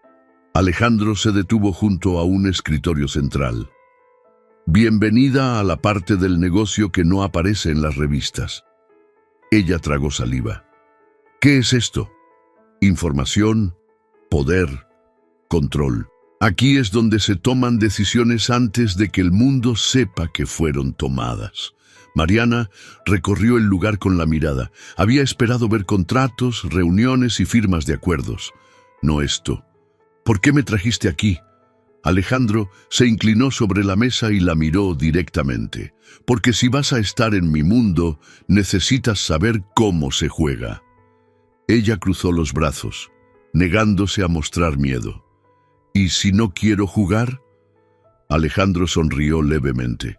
Alejandro se detuvo junto a un escritorio central. Bienvenida a la parte del negocio que no aparece en las revistas. Ella tragó saliva. ¿Qué es esto? Información, poder, control. Aquí es donde se toman decisiones antes de que el mundo sepa que fueron tomadas. Mariana recorrió el lugar con la mirada. Había esperado ver contratos, reuniones y firmas de acuerdos. No esto. ¿Por qué me trajiste aquí? Alejandro se inclinó sobre la mesa y la miró directamente. Porque si vas a estar en mi mundo, necesitas saber cómo se juega. Ella cruzó los brazos, negándose a mostrar miedo. ¿Y si no quiero jugar? Alejandro sonrió levemente.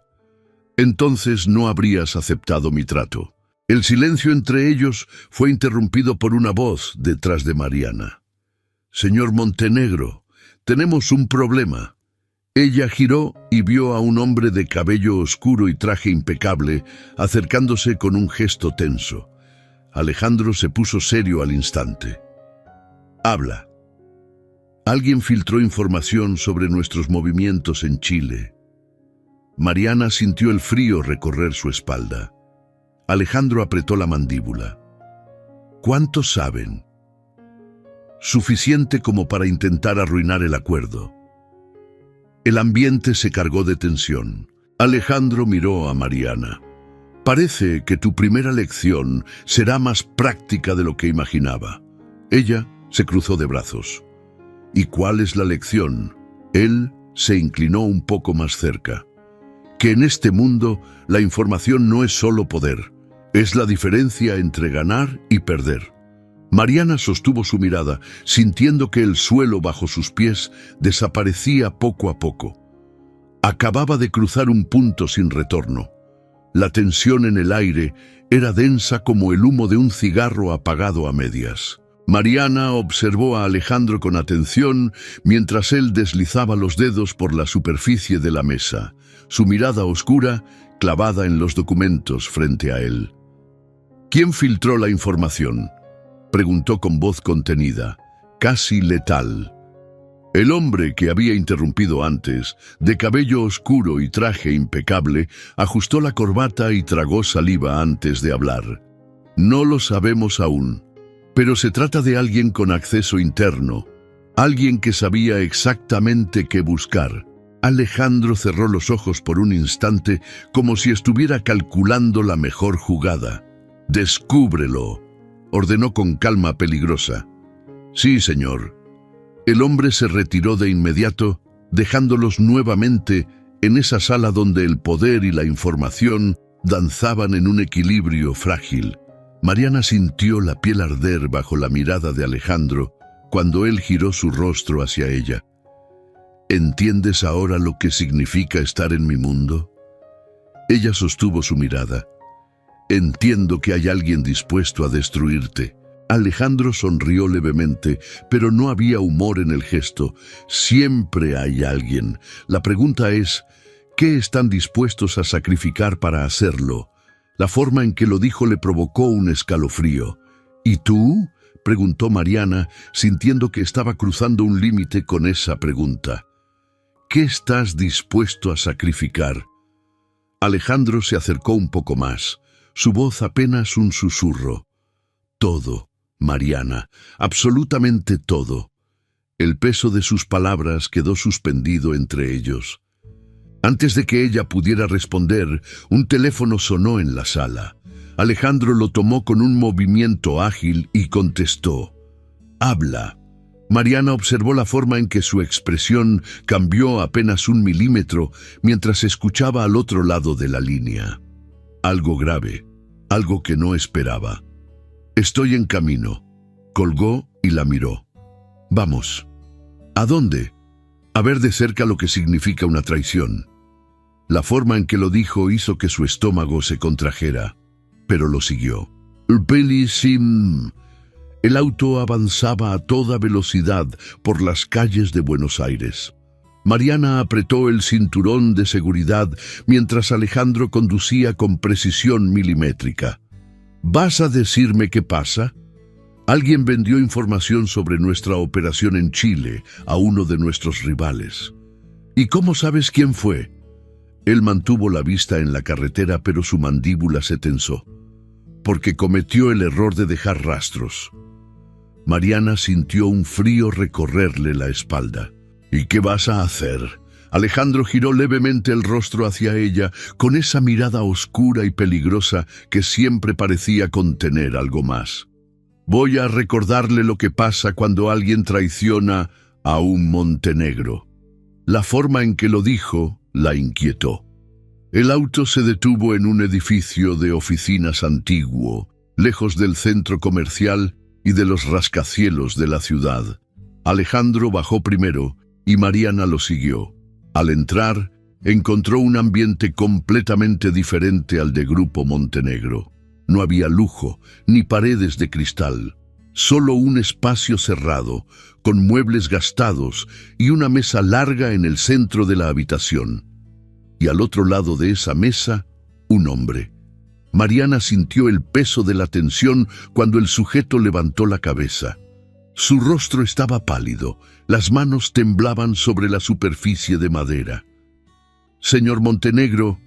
Entonces no habrías aceptado mi trato. El silencio entre ellos fue interrumpido por una voz detrás de Mariana. Señor Montenegro, tenemos un problema. Ella giró y vio a un hombre de cabello oscuro y traje impecable acercándose con un gesto tenso. Alejandro se puso serio al instante. Habla. Alguien filtró información sobre nuestros movimientos en Chile. Mariana sintió el frío recorrer su espalda. Alejandro apretó la mandíbula. ¿Cuántos saben? Suficiente como para intentar arruinar el acuerdo. El ambiente se cargó de tensión. Alejandro miró a Mariana. Parece que tu primera lección será más práctica de lo que imaginaba. Ella se cruzó de brazos. ¿Y cuál es la lección? Él se inclinó un poco más cerca. Que en este mundo la información no es solo poder, es la diferencia entre ganar y perder. Mariana sostuvo su mirada, sintiendo que el suelo bajo sus pies desaparecía poco a poco. Acababa de cruzar un punto sin retorno. La tensión en el aire era densa como el humo de un cigarro apagado a medias. Mariana observó a Alejandro con atención mientras él deslizaba los dedos por la superficie de la mesa, su mirada oscura clavada en los documentos frente a él. ¿Quién filtró la información?, preguntó con voz contenida, casi letal. El hombre que había interrumpido antes, de cabello oscuro y traje impecable, ajustó la corbata y tragó saliva antes de hablar. No lo sabemos aún, pero se trata de alguien con acceso interno, alguien que sabía exactamente qué buscar. Alejandro cerró los ojos por un instante como si estuviera calculando la mejor jugada. «Descúbrelo», ordenó con calma peligrosa. «Sí, señor». El hombre se retiró de inmediato, dejándolos nuevamente en esa sala donde el poder y la información danzaban en un equilibrio frágil. Mariana sintió la piel arder bajo la mirada de Alejandro cuando él giró su rostro hacia ella. ¿Entiendes ahora lo que significa estar en mi mundo? Ella sostuvo su mirada. Entiendo que hay alguien dispuesto a destruirte. Alejandro sonrió levemente, pero no había humor en el gesto. Siempre hay alguien. La pregunta es, ¿qué están dispuestos a sacrificar para hacerlo? La forma en que lo dijo le provocó un escalofrío. ¿Y tú?, preguntó Mariana, sintiendo que estaba cruzando un límite con esa pregunta. ¿Qué estás dispuesto a sacrificar? Alejandro se acercó un poco más, su voz apenas un susurro. Todo, Mariana, absolutamente todo. El peso de sus palabras quedó suspendido entre ellos. Antes de que ella pudiera responder, un teléfono sonó en la sala. Alejandro lo tomó con un movimiento ágil y contestó. «Habla». Mariana observó la forma en que su expresión cambió apenas 1 milímetro mientras escuchaba al otro lado de la línea. Algo grave, algo que no esperaba. «Estoy en camino». Colgó y la miró. «Vamos». «¿A dónde?» «A ver de cerca lo que significa una traición». La forma en que lo dijo hizo que su estómago se contrajera, pero lo siguió. El auto avanzaba a toda velocidad por las calles de Buenos Aires. Mariana apretó el cinturón de seguridad mientras Alejandro conducía con precisión milimétrica. ¿Vas a decirme qué pasa? Alguien vendió información sobre nuestra operación en Chile a uno de nuestros rivales. ¿Y cómo sabes quién fue? Él mantuvo la vista en la carretera, pero su mandíbula se tensó, porque cometió el error de dejar rastros. Mariana sintió un frío recorrerle la espalda. ¿Y qué vas a hacer? Alejandro giró levemente el rostro hacia ella, con esa mirada oscura y peligrosa que siempre parecía contener algo más. Voy a recordarle lo que pasa cuando alguien traiciona a un Montenegro. La forma en que lo dijo la inquietó. El auto se detuvo en un edificio de oficinas antiguo, lejos del centro comercial y de los rascacielos de la ciudad. Alejandro bajó primero y Mariana lo siguió. Al entrar, encontró un ambiente completamente diferente al de Grupo Montenegro. No había lujo, ni paredes de cristal, solo un espacio cerrado, con muebles gastados y una mesa larga en el centro de la habitación. Y al otro lado de esa mesa, un hombre. Mariana sintió el peso de la tensión cuando el sujeto levantó la cabeza. Su rostro estaba pálido, las manos temblaban sobre la superficie de madera. «Señor Montenegro,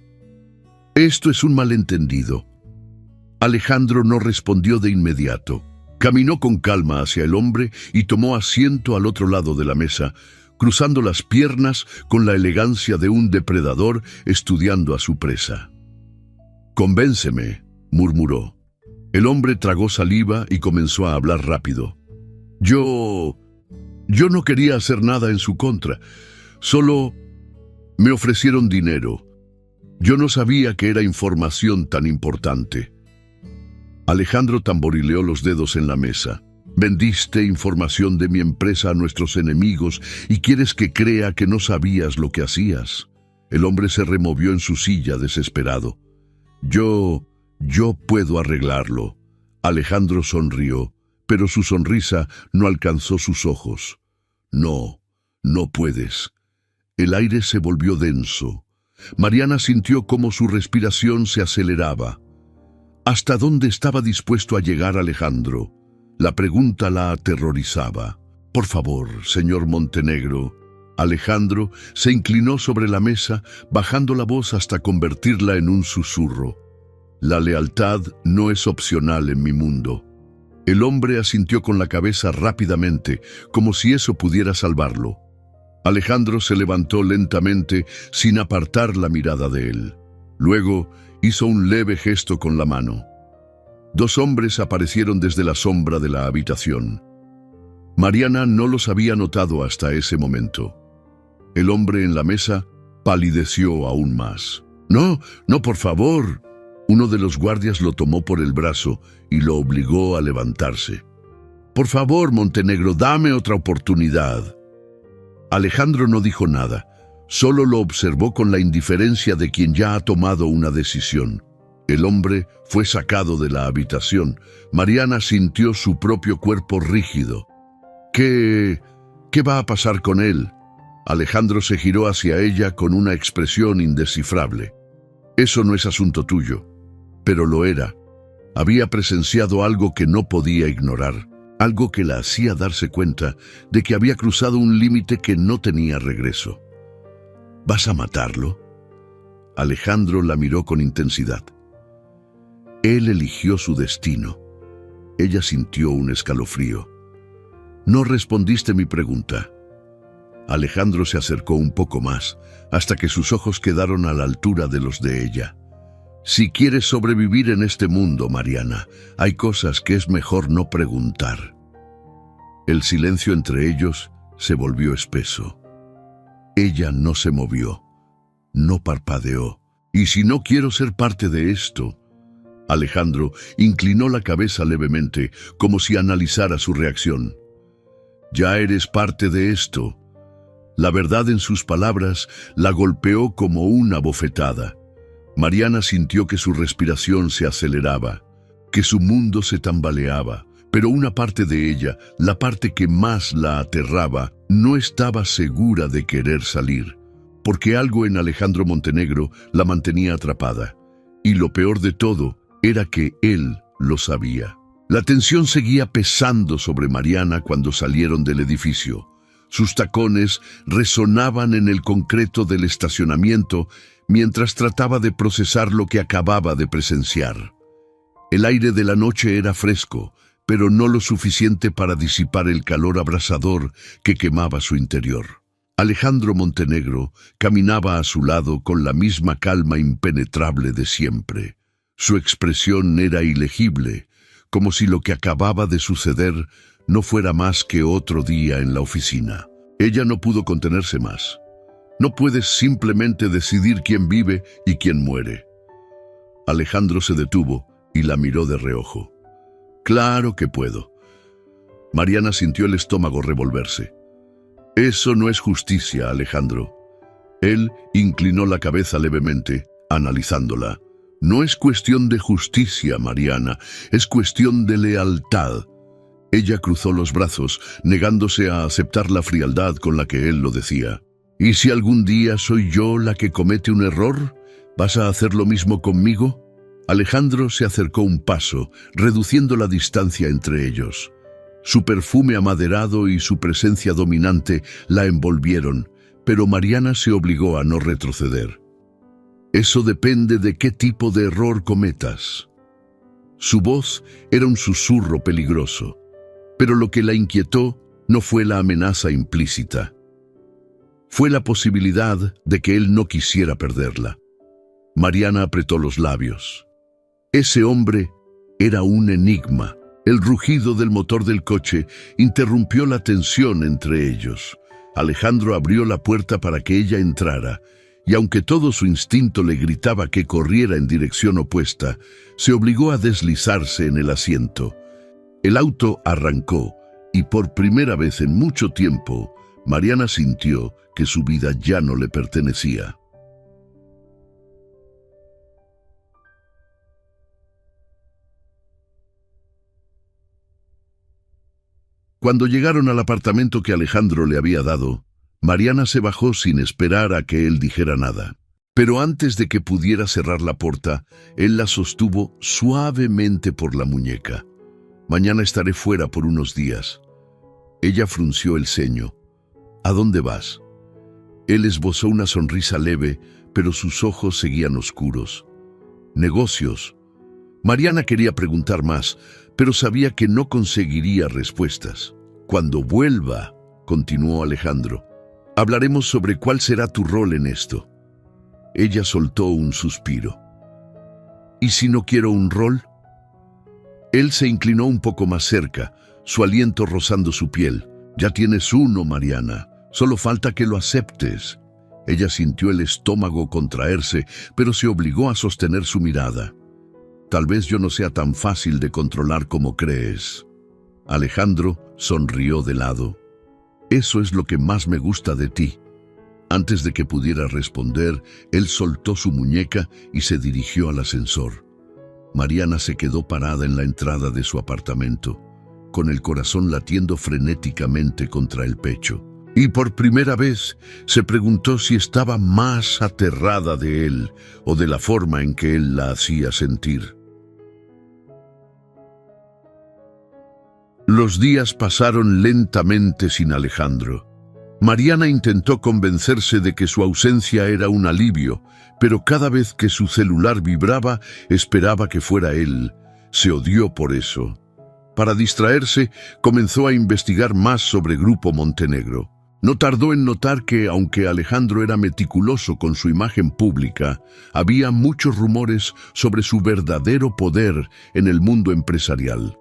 esto es un malentendido». Alejandro no respondió de inmediato. Caminó con calma hacia el hombre y tomó asiento al otro lado de la mesa, cruzando las piernas con la elegancia de un depredador estudiando a su presa. «Convénceme», murmuró. El hombre tragó saliva y comenzó a hablar rápido. Yo no quería hacer nada en su contra. Solo me ofrecieron dinero. Yo no sabía que era información tan importante». Alejandro tamborileó los dedos en la mesa. «Vendiste información de mi empresa a nuestros enemigos y quieres que crea que no sabías lo que hacías». El hombre se removió en su silla desesperado. Yo puedo arreglarlo». Alejandro sonrió, pero su sonrisa no alcanzó sus ojos. «No puedes». El aire se volvió denso. Mariana sintió cómo su respiración se aceleraba. ¿Hasta dónde estaba dispuesto a llegar Alejandro? La pregunta la aterrorizaba. Por favor, señor Montenegro. Alejandro se inclinó sobre la mesa, bajando la voz hasta convertirla en un susurro. La lealtad no es opcional en mi mundo. El hombre asintió con la cabeza rápidamente, como si eso pudiera salvarlo. Alejandro se levantó lentamente, sin apartar la mirada de él. Luego hizo un leve gesto con la mano. Dos hombres aparecieron desde la sombra de la habitación. Mariana no los había notado hasta ese momento. El hombre en la mesa palideció aún más. «No, no, por favor». Uno de los guardias lo tomó por el brazo y lo obligó a levantarse. «Por favor, Montenegro, dame otra oportunidad». Alejandro no dijo nada, solo lo observó con la indiferencia de quien ya ha tomado una decisión. El hombre fue sacado de la habitación. Mariana sintió su propio cuerpo rígido. ¿Qué va a pasar con él? Alejandro se giró hacia ella con una expresión indescifrable. «Eso no es asunto tuyo». Pero lo era. Había presenciado algo que no podía ignorar, algo que la hacía darse cuenta de que había cruzado un límite que no tenía regreso. «¿Vas a matarlo?» Alejandro la miró con intensidad. Él eligió su destino. Ella sintió un escalofrío. «No respondiste mi pregunta». Alejandro se acercó un poco más, hasta que sus ojos quedaron a la altura de los de ella. «Si quieres sobrevivir en este mundo, Mariana, hay cosas que es mejor no preguntar». El silencio entre ellos se volvió espeso. Ella no se movió, no parpadeó. «¿Y si no quiero ser parte de esto?» Alejandro inclinó la cabeza levemente, como si analizara su reacción. «Ya eres parte de esto». La verdad en sus palabras la golpeó como una bofetada. Mariana sintió que su respiración se aceleraba, que su mundo se tambaleaba, pero una parte de ella, la parte que más la aterraba, no estaba segura de querer salir, porque algo en Alejandro Montenegro la mantenía atrapada. Y lo peor de todo era que él lo sabía. La tensión seguía pesando sobre Mariana cuando salieron del edificio. Sus tacones resonaban en el concreto del estacionamiento mientras trataba de procesar lo que acababa de presenciar. El aire de la noche era fresco, pero no lo suficiente para disipar el calor abrasador que quemaba su interior. Alejandro Montenegro caminaba a su lado con la misma calma impenetrable de siempre. Su expresión era ilegible, como si lo que acababa de suceder no fuera más que otro día en la oficina. Ella no pudo contenerse más. No puedes simplemente decidir quién vive y quién muere. Alejandro se detuvo y la miró de reojo. «Claro que puedo». Mariana sintió el estómago revolverse. «Eso no es justicia, Alejandro». Él inclinó la cabeza levemente, analizándola. «No es cuestión de justicia, Mariana, es cuestión de lealtad». Ella cruzó los brazos, negándose a aceptar la frialdad con la que él lo decía. «¿Y si algún día soy yo la que comete un error? ¿Vas a hacer lo mismo conmigo?» Alejandro se acercó un paso, reduciendo la distancia entre ellos. Su perfume amaderado y su presencia dominante la envolvieron, pero Mariana se obligó a no retroceder. «Eso depende de qué tipo de error cometas». Su voz era un susurro peligroso, pero lo que la inquietó no fue la amenaza implícita. Fue la posibilidad de que él no quisiera perderla. Mariana apretó los labios. Ese hombre era un enigma. El rugido del motor del coche interrumpió la tensión entre ellos. Alejandro abrió la puerta para que ella entrara, y aunque todo su instinto le gritaba que corriera en dirección opuesta, se obligó a deslizarse en el asiento. El auto arrancó, y por primera vez en mucho tiempo, Mariana sintió que su vida ya no le pertenecía. Cuando llegaron al apartamento que Alejandro le había dado, Mariana se bajó sin esperar a que él dijera nada. Pero antes de que pudiera cerrar la puerta, él la sostuvo suavemente por la muñeca. «Mañana estaré fuera por unos días». Ella frunció el ceño. ¿A dónde vas? Él esbozó una sonrisa leve, pero sus ojos seguían oscuros. Negocios. Mariana quería preguntar más, pero sabía que no conseguiría respuestas. Cuando vuelva, continuó Alejandro, hablaremos sobre cuál será tu rol en esto. Ella soltó un suspiro. ¿Y si no quiero un rol? Él se inclinó un poco más cerca, su aliento rozando su piel. Ya tienes uno, Mariana. Solo falta que lo aceptes. Ella sintió el estómago contraerse, pero se obligó a sostener su mirada. Tal vez yo no sea tan fácil de controlar como crees. Alejandro sonrió de lado. Eso es lo que más me gusta de ti. Antes de que pudiera responder, él soltó su muñeca y se dirigió al ascensor. Mariana se quedó parada en la entrada de su apartamento, con el corazón latiendo frenéticamente contra el pecho. Y por primera vez se preguntó si estaba más aterrada de él o de la forma en que él la hacía sentir. Los días pasaron lentamente sin Alejandro. Mariana intentó convencerse de que su ausencia era un alivio, pero cada vez que su celular vibraba, esperaba que fuera él. Se odió por eso. Para distraerse, comenzó a investigar más sobre Grupo Montenegro. No tardó en notar que, aunque Alejandro era meticuloso con su imagen pública, había muchos rumores sobre su verdadero poder en el mundo empresarial.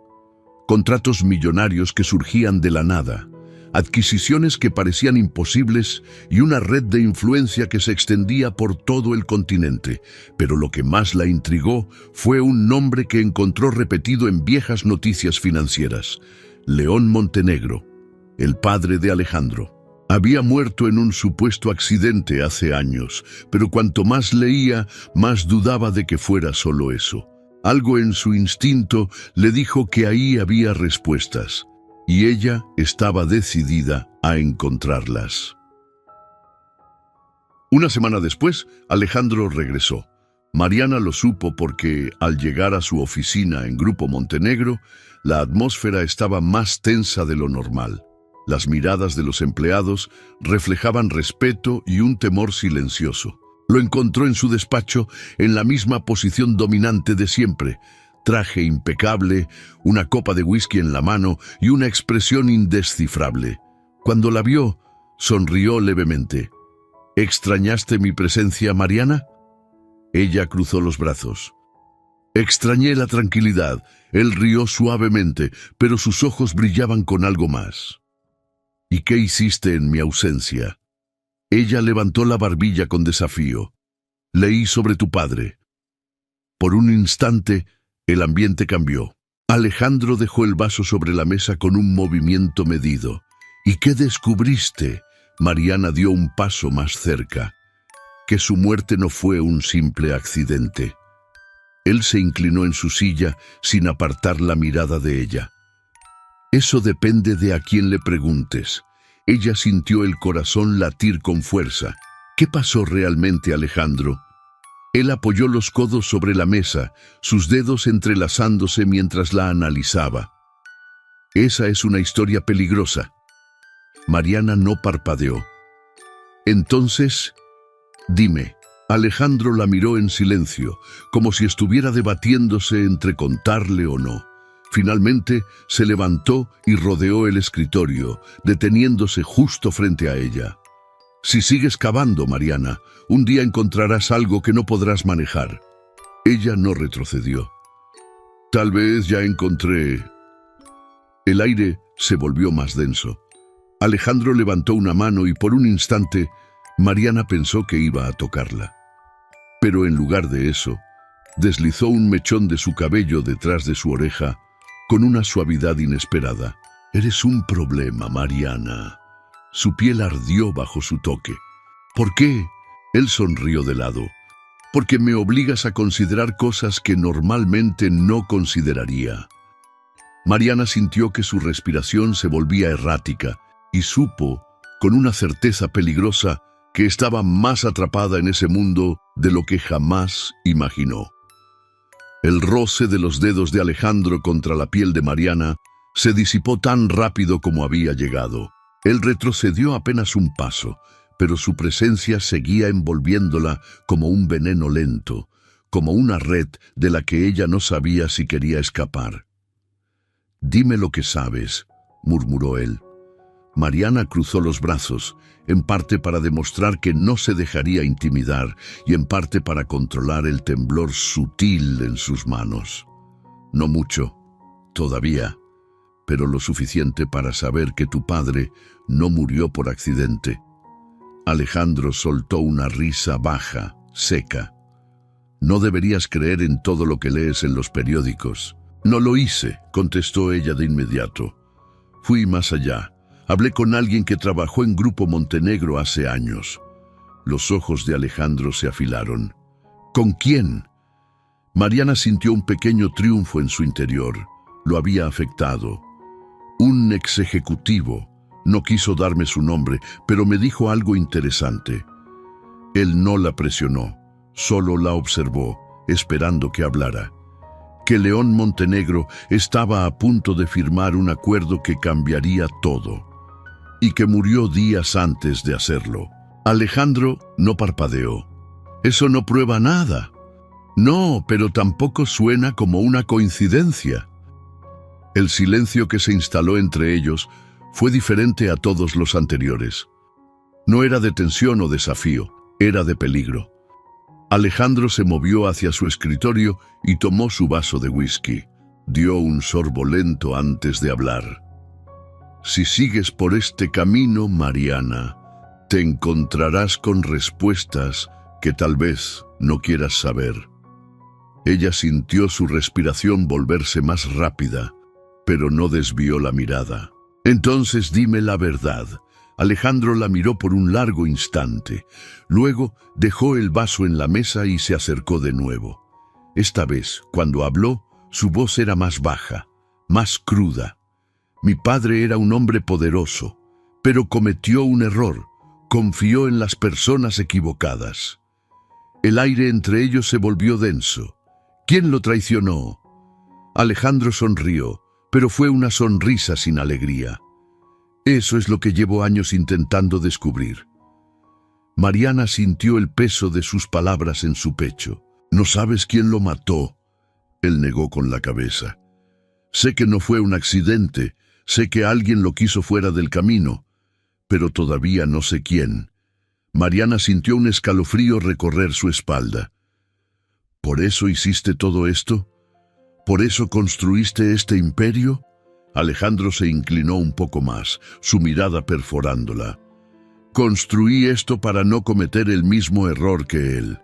Contratos millonarios que surgían de la nada, adquisiciones que parecían imposibles y una red de influencia que se extendía por todo el continente. Pero lo que más la intrigó fue un nombre que encontró repetido en viejas noticias financieras: León Montenegro, el padre de Alejandro. Había muerto en un supuesto accidente hace años, pero cuanto más leía, más dudaba de que fuera solo eso. Algo en su instinto le dijo que ahí había respuestas, y ella estaba decidida a encontrarlas. Una semana después, Alejandro regresó. Mariana lo supo porque, al llegar a su oficina en Grupo Montenegro, la atmósfera estaba más tensa de lo normal. Las miradas de los empleados reflejaban respeto y un temor silencioso. Lo encontró en su despacho, en la misma posición dominante de siempre: traje impecable, una copa de whisky en la mano y una expresión indescifrable. Cuando la vio, sonrió levemente. ¿Extrañaste mi presencia, Mariana? Ella cruzó los brazos. Extrañé la tranquilidad. Él rió suavemente, pero sus ojos brillaban con algo más. ¿Y qué hiciste en mi ausencia? Ella levantó la barbilla con desafío. Leí sobre tu padre. Por un instante, el ambiente cambió. Alejandro dejó el vaso sobre la mesa con un movimiento medido. ¿Y qué descubriste? Mariana dio un paso más cerca. Que su muerte no fue un simple accidente. Él se inclinó en su silla sin apartar la mirada de ella. Eso depende de a quién le preguntes. Ella sintió el corazón latir con fuerza. ¿Qué pasó realmente, Alejandro? Él apoyó los codos sobre la mesa, sus dedos entrelazándose mientras la analizaba. Esa es una historia peligrosa. Mariana no parpadeó. Entonces, dime. Alejandro la miró en silencio, como si estuviera debatiéndose entre contarle o no. Finalmente, se levantó y rodeó el escritorio, deteniéndose justo frente a ella. Si sigues cavando, Mariana, un día encontrarás algo que no podrás manejar. Ella no retrocedió. Tal vez ya encontré. El aire se volvió más denso. Alejandro levantó una mano y por un instante, Mariana pensó que iba a tocarla. Pero en lugar de eso, deslizó un mechón de su cabello detrás de su oreja con una suavidad inesperada. Eres un problema, Mariana. Su piel ardió bajo su toque. ¿Por qué? Él sonrió de lado. Porque me obligas a considerar cosas que normalmente no consideraría. Mariana sintió que su respiración se volvía errática y supo, con una certeza peligrosa, que estaba más atrapada en ese mundo de lo que jamás imaginó. El roce de los dedos de Alejandro contra la piel de Mariana Se disipó tan rápido como había llegado. Él retrocedió apenas un paso, pero su presencia seguía envolviéndola como un veneno lento, como una red de la que ella no sabía si quería escapar. «Dime lo que sabes», murmuró él. Mariana cruzó los brazos, en parte para demostrar que no se dejaría intimidar y en parte para controlar el temblor sutil en sus manos. «No mucho, todavía, pero lo suficiente para saber que tu padre no murió por accidente». Alejandro soltó una risa baja, seca. «No deberías creer en todo lo que lees en los periódicos». «No lo hice», contestó ella de inmediato. «Fui más allá. Hablé con alguien que trabajó en Grupo Montenegro hace años». Los ojos de Alejandro se afilaron. «¿Con quién?» Mariana sintió un pequeño triunfo en su interior. Lo había afectado. «Un ex ejecutivo. No quiso darme su nombre, pero me dijo algo interesante». Él no la presionó, solo la observó, esperando que hablara. Que León Montenegro estaba a punto de firmar un acuerdo que cambiaría todo, y que murió días antes de hacerlo. Alejandro no parpadeó. «Eso no prueba nada». «No, pero tampoco suena como una coincidencia». El silencio que se instaló entre ellos fue diferente a todos los anteriores. No era de tensión o desafío, era de peligro. Alejandro se movió hacia su escritorio y tomó su vaso de whisky. Dio un sorbo lento antes de hablar. «Si sigues por este camino, Mariana, te encontrarás con respuestas que tal vez no quieras saber». Ella sintió su respiración volverse más rápida, pero no desvió la mirada. «Entonces dime la verdad». Alejandro la miró por un largo instante. Luego dejó el vaso en la mesa y se acercó de nuevo. Esta vez, cuando habló, su voz era más baja, más cruda. «Mi padre era un hombre poderoso, pero cometió un error. Confió en las personas equivocadas». El aire entre ellos se volvió denso. «¿Quién lo traicionó?» Alejandro sonrió, pero fue una sonrisa sin alegría. «Eso es lo que llevo años intentando descubrir». Mariana sintió el peso de sus palabras en su pecho. «¿No sabes quién lo mató?» Él negó con la cabeza. «Sé que no fue un accidente, sé que alguien lo quiso fuera del camino, pero todavía no sé quién». Mariana sintió un escalofrío recorrer su espalda. «¿Por eso hiciste todo esto? ¿Por eso construiste este imperio?» Alejandro se inclinó un poco más, su mirada perforándola. «Construí esto para no cometer el mismo error que él».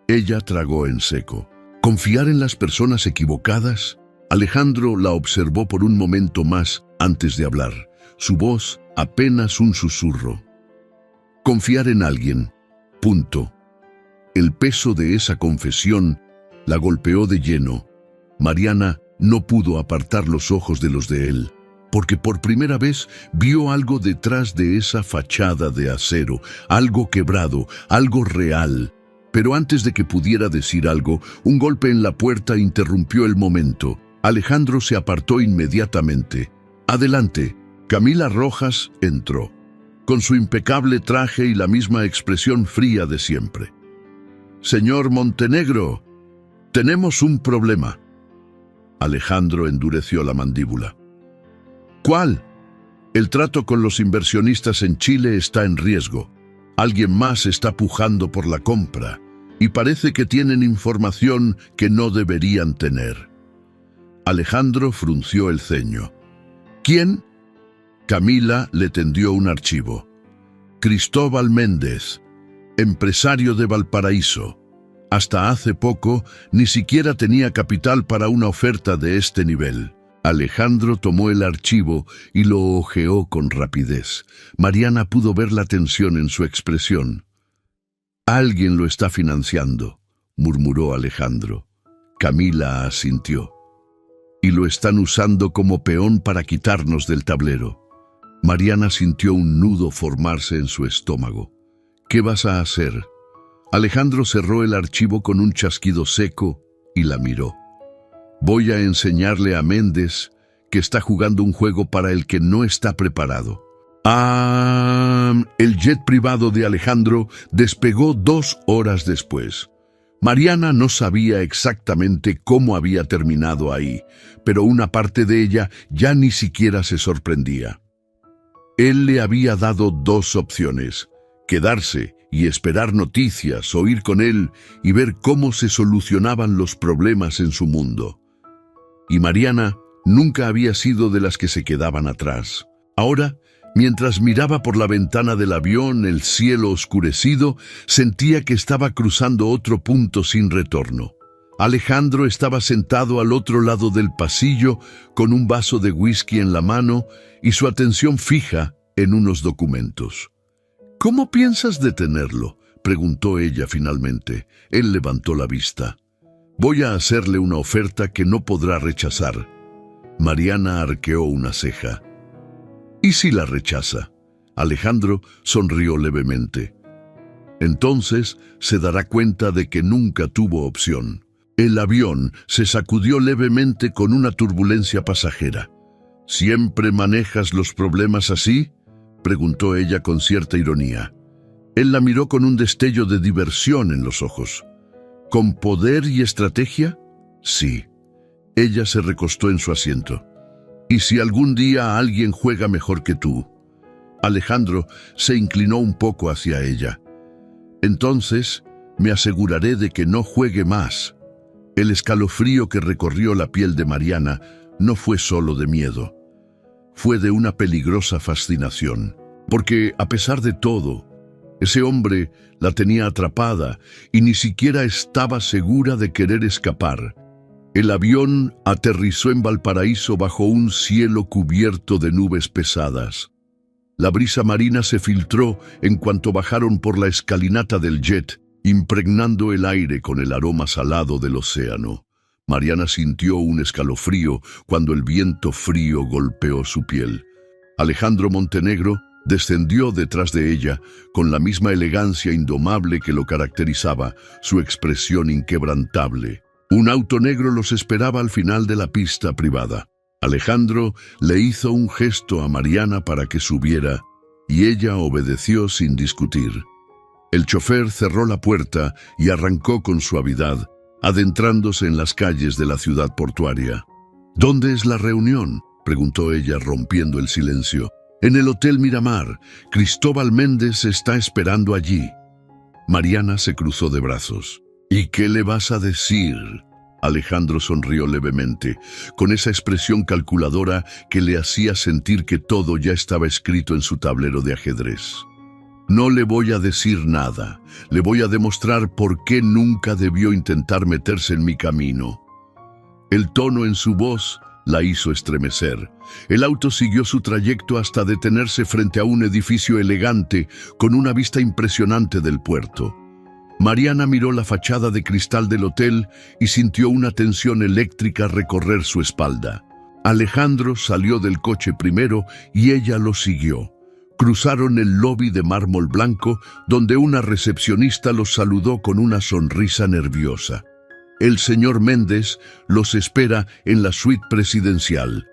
Ella tragó en seco. «¿Confiar en las personas equivocadas?» Alejandro la observó por un momento más antes de hablar, su voz apenas un susurro. «Confiar en alguien. Punto». El peso de esa confesión la golpeó de lleno. Mariana no pudo apartar los ojos de los de él, porque por primera vez vio algo detrás de esa fachada de acero, algo quebrado, algo real. Pero antes de que pudiera decir algo, un golpe en la puerta interrumpió el momento. Alejandro se apartó inmediatamente. «Adelante». Camila Rojas entró, con su impecable traje y la misma expresión fría de siempre. «Señor Montenegro, tenemos un problema». Alejandro endureció la mandíbula. «¿Cuál?» «El trato con los inversionistas en Chile está en riesgo. Alguien más está pujando por la compra y parece que tienen información que no deberían tener». Alejandro frunció el ceño. «¿Quién?» Camila le tendió un archivo. «Cristóbal Méndez, empresario de Valparaíso. Hasta hace poco ni siquiera tenía capital para una oferta de este nivel». Alejandro tomó el archivo y lo hojeó con rapidez. Mariana pudo ver la tensión en su expresión. «Alguien lo está financiando», murmuró Alejandro. Camila asintió. «Y lo están usando como peón para quitarnos del tablero». Mariana sintió un nudo formarse en su estómago. «¿Qué vas a hacer?» Alejandro cerró el archivo con un chasquido seco y la miró. «Voy a enseñarle a Méndez que está jugando un juego para el que no está preparado. El jet privado de Alejandro despegó 2 horas después. Mariana no sabía exactamente cómo había terminado ahí, pero una parte de ella ya ni siquiera se sorprendía. Él le había dado 2 opciones: quedarse y esperar noticias o ir con él y ver cómo se solucionaban los problemas en su mundo. Y Mariana nunca había sido de las que se quedaban atrás. Ahora, mientras miraba por la ventana del avión el cielo oscurecido, sentía que estaba cruzando otro punto sin retorno. Alejandro estaba sentado al otro lado del pasillo con un vaso de whisky en la mano y su atención fija en unos documentos. «¿Cómo piensas detenerlo?», preguntó ella finalmente. Él levantó la vista. «Voy a hacerle una oferta que no podrá rechazar». Mariana arqueó una ceja. «¿Y si la rechaza?». Alejandro sonrió levemente. «Entonces se dará cuenta de que nunca tuvo opción». El avión se sacudió levemente con una turbulencia pasajera. «¿Siempre manejas los problemas así?», preguntó ella con cierta ironía. Él la miró con un destello de diversión en los ojos. «¿Con poder y estrategia?». «Sí». Ella se recostó en su asiento. «¿Y si algún día alguien juega mejor que tú?». Alejandro se inclinó un poco hacia ella. «Entonces me aseguraré de que no juegue más». El escalofrío que recorrió la piel de Mariana no fue solo de miedo. Fue de una peligrosa fascinación, porque a pesar de todo, ese hombre la tenía atrapada y ni siquiera estaba segura de querer escapar. El avión aterrizó en Valparaíso bajo un cielo cubierto de nubes pesadas. La brisa marina se filtró en cuanto bajaron por la escalinata del jet, impregnando el aire con el aroma salado del océano. Mariana sintió un escalofrío cuando el viento frío golpeó su piel. Alejandro Montenegro descendió detrás de ella con la misma elegancia indomable que lo caracterizaba, su expresión inquebrantable. Un auto negro los esperaba al final de la pista privada. Alejandro le hizo un gesto a Mariana para que subiera, y ella obedeció sin discutir. El chofer cerró la puerta y arrancó con suavidad, adentrándose en las calles de la ciudad portuaria. «¿Dónde es la reunión?», preguntó ella rompiendo el silencio. «En el Hotel Miramar. Cristóbal Méndez está esperando allí». Mariana se cruzó de brazos. «¿Y qué le vas a decir?». Alejandro sonrió levemente, con esa expresión calculadora que le hacía sentir que todo ya estaba escrito en su tablero de ajedrez. «No le voy a decir nada. Le voy a demostrar por qué nunca debió intentar meterse en mi camino». El tono en su voz la hizo estremecer. El auto siguió su trayecto hasta detenerse frente a un edificio elegante con una vista impresionante del puerto. Mariana miró la fachada de cristal del hotel y sintió una tensión eléctrica recorrer su espalda. Alejandro salió del coche primero y ella lo siguió. Cruzaron el lobby de mármol blanco, donde una recepcionista los saludó con una sonrisa nerviosa. El señor Méndez los espera en la suite presidencial.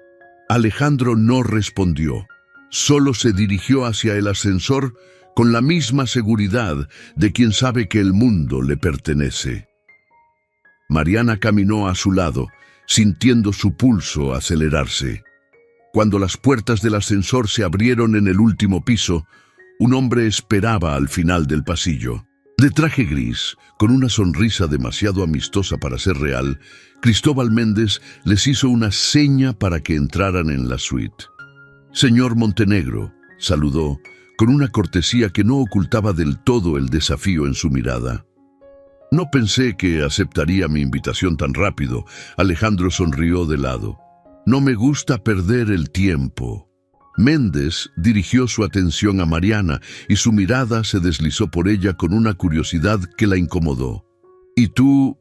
Alejandro no respondió. Solo se dirigió hacia el ascensor con la misma seguridad de quien sabe que el mundo le pertenece. Mariana caminó a su lado, sintiendo su pulso acelerarse. Cuando las puertas del ascensor se abrieron en el último piso, un hombre esperaba al final del pasillo. De traje gris, con una sonrisa demasiado amistosa para ser real, Cristóbal Méndez les hizo una seña para que entraran en la suite. «Señor Montenegro», saludó, con una cortesía que no ocultaba del todo el desafío en su mirada. «No pensé que aceptaría mi invitación tan rápido», Alejandro sonrió de lado. «No me gusta perder el tiempo». Méndez dirigió su atención a Mariana y su mirada se deslizó por ella con una curiosidad que la incomodó. «¿Y tú?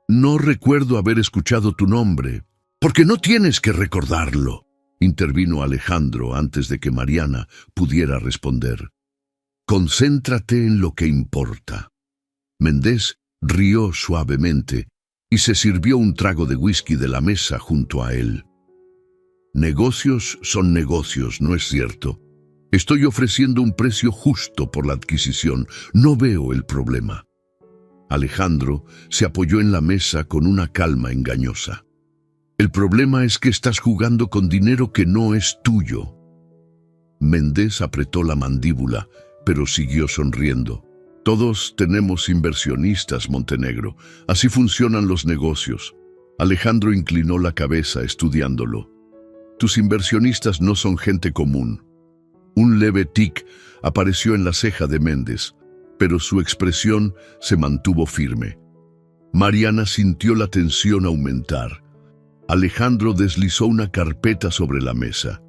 No recuerdo haber escuchado tu nombre». «Porque no tienes que recordarlo», intervino Alejandro antes de que Mariana pudiera responder. «Concéntrate en lo que importa». Méndez rió suavemente y se sirvió un trago de whisky de la mesa junto a él. Negocios son negocios, ¿no es cierto? Estoy ofreciendo un precio justo por la adquisición. No veo el problema. Alejandro se apoyó en la mesa con una calma engañosa. El problema es que estás jugando con dinero que no es tuyo. Méndez apretó la mandíbula, pero siguió sonriendo. Todos tenemos inversionistas, Montenegro. Así funcionan los negocios. Alejandro inclinó la cabeza estudiándolo. Tus inversionistas no son gente común. Un leve tic apareció en la ceja de Méndez, pero su expresión se mantuvo firme. Mariana sintió la tensión aumentar. Alejandro deslizó una carpeta sobre la mesa.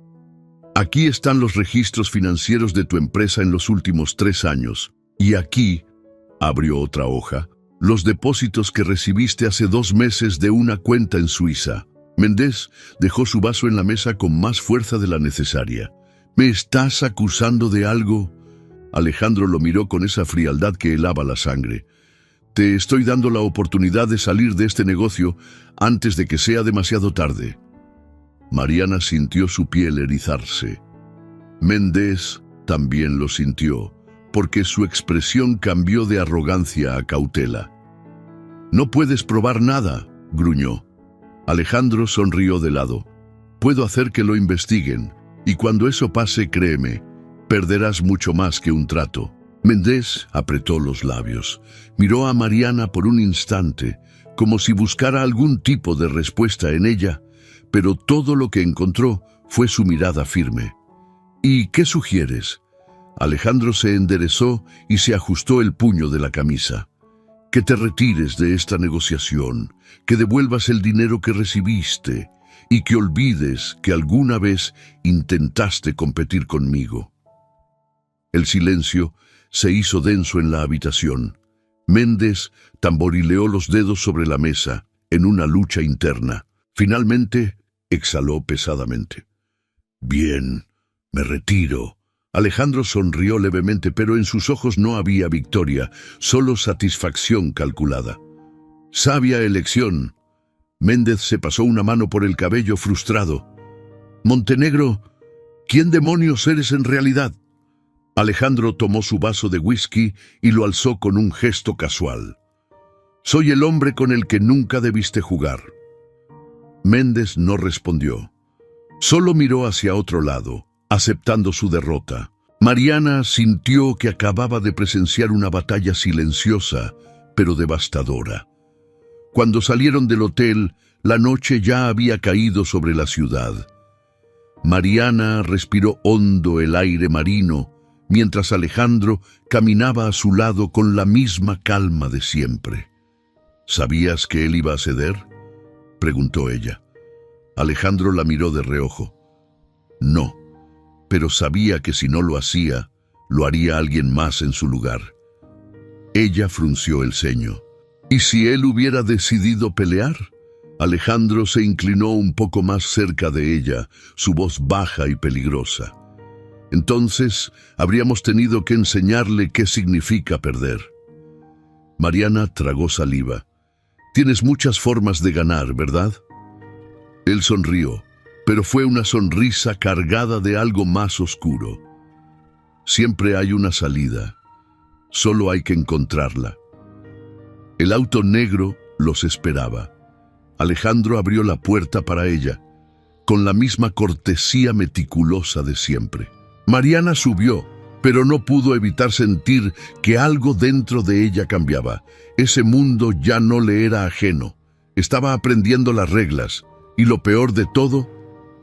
Aquí están los registros financieros de tu empresa en los últimos 3 años. Y aquí, abrió otra hoja, los depósitos que recibiste hace 2 meses de una cuenta en Suiza. Méndez dejó su vaso en la mesa con más fuerza de la necesaria. ¿Me estás acusando de algo? Alejandro lo miró con esa frialdad que helaba la sangre. Te estoy dando la oportunidad de salir de este negocio antes de que sea demasiado tarde. Mariana sintió su piel erizarse. Méndez también lo sintió, porque su expresión cambió de arrogancia a cautela. No puedes probar nada, gruñó. Alejandro sonrió de lado. Puedo hacer que lo investiguen, y cuando eso pase, créeme, perderás mucho más que un trato. Méndez apretó los labios. Miró a Mariana por un instante, como si buscara algún tipo de respuesta en ella, pero todo lo que encontró fue su mirada firme. ¿Y qué sugieres? Alejandro se enderezó y se ajustó el puño de la camisa. Que te retires de esta negociación, que devuelvas el dinero que recibiste y que olvides que alguna vez intentaste competir conmigo. El silencio se hizo denso en la habitación. Méndez tamborileó los dedos sobre la mesa, en una lucha interna. Finalmente, exhaló pesadamente. Bien, me retiro. Alejandro sonrió levemente, pero en sus ojos no había victoria, solo satisfacción calculada. Sabia elección. Méndez se pasó una mano por el cabello frustrado. Montenegro, ¿quién demonios eres en realidad? Alejandro tomó su vaso de whisky y lo alzó con un gesto casual. Soy el hombre con el que nunca debiste jugar. Méndez no respondió. Solo miró hacia otro lado, aceptando su derrota. Mariana sintió que acababa de presenciar una batalla silenciosa, pero devastadora. Cuando salieron del hotel, la noche ya había caído sobre la ciudad. Mariana respiró hondo el aire marino, mientras Alejandro caminaba a su lado con la misma calma de siempre. ¿Sabías que él iba a ceder?, preguntó ella. Alejandro la miró de reojo. No, pero sabía que si no lo hacía, lo haría alguien más en su lugar. Ella frunció el ceño. ¿Y si él hubiera decidido pelear? Alejandro se inclinó un poco más cerca de ella, su voz baja y peligrosa. Entonces, habríamos tenido que enseñarle qué significa perder. Mariana tragó saliva. Tienes muchas formas de ganar, ¿verdad? Él sonrió, pero fue una sonrisa cargada de algo más oscuro. Siempre hay una salida. Solo hay que encontrarla. El auto negro los esperaba. Alejandro abrió la puerta para ella, con la misma cortesía meticulosa de siempre. Mariana subió, pero no pudo evitar sentir que algo dentro de ella cambiaba. Ese mundo ya no le era ajeno. Estaba aprendiendo las reglas, y lo peor de todo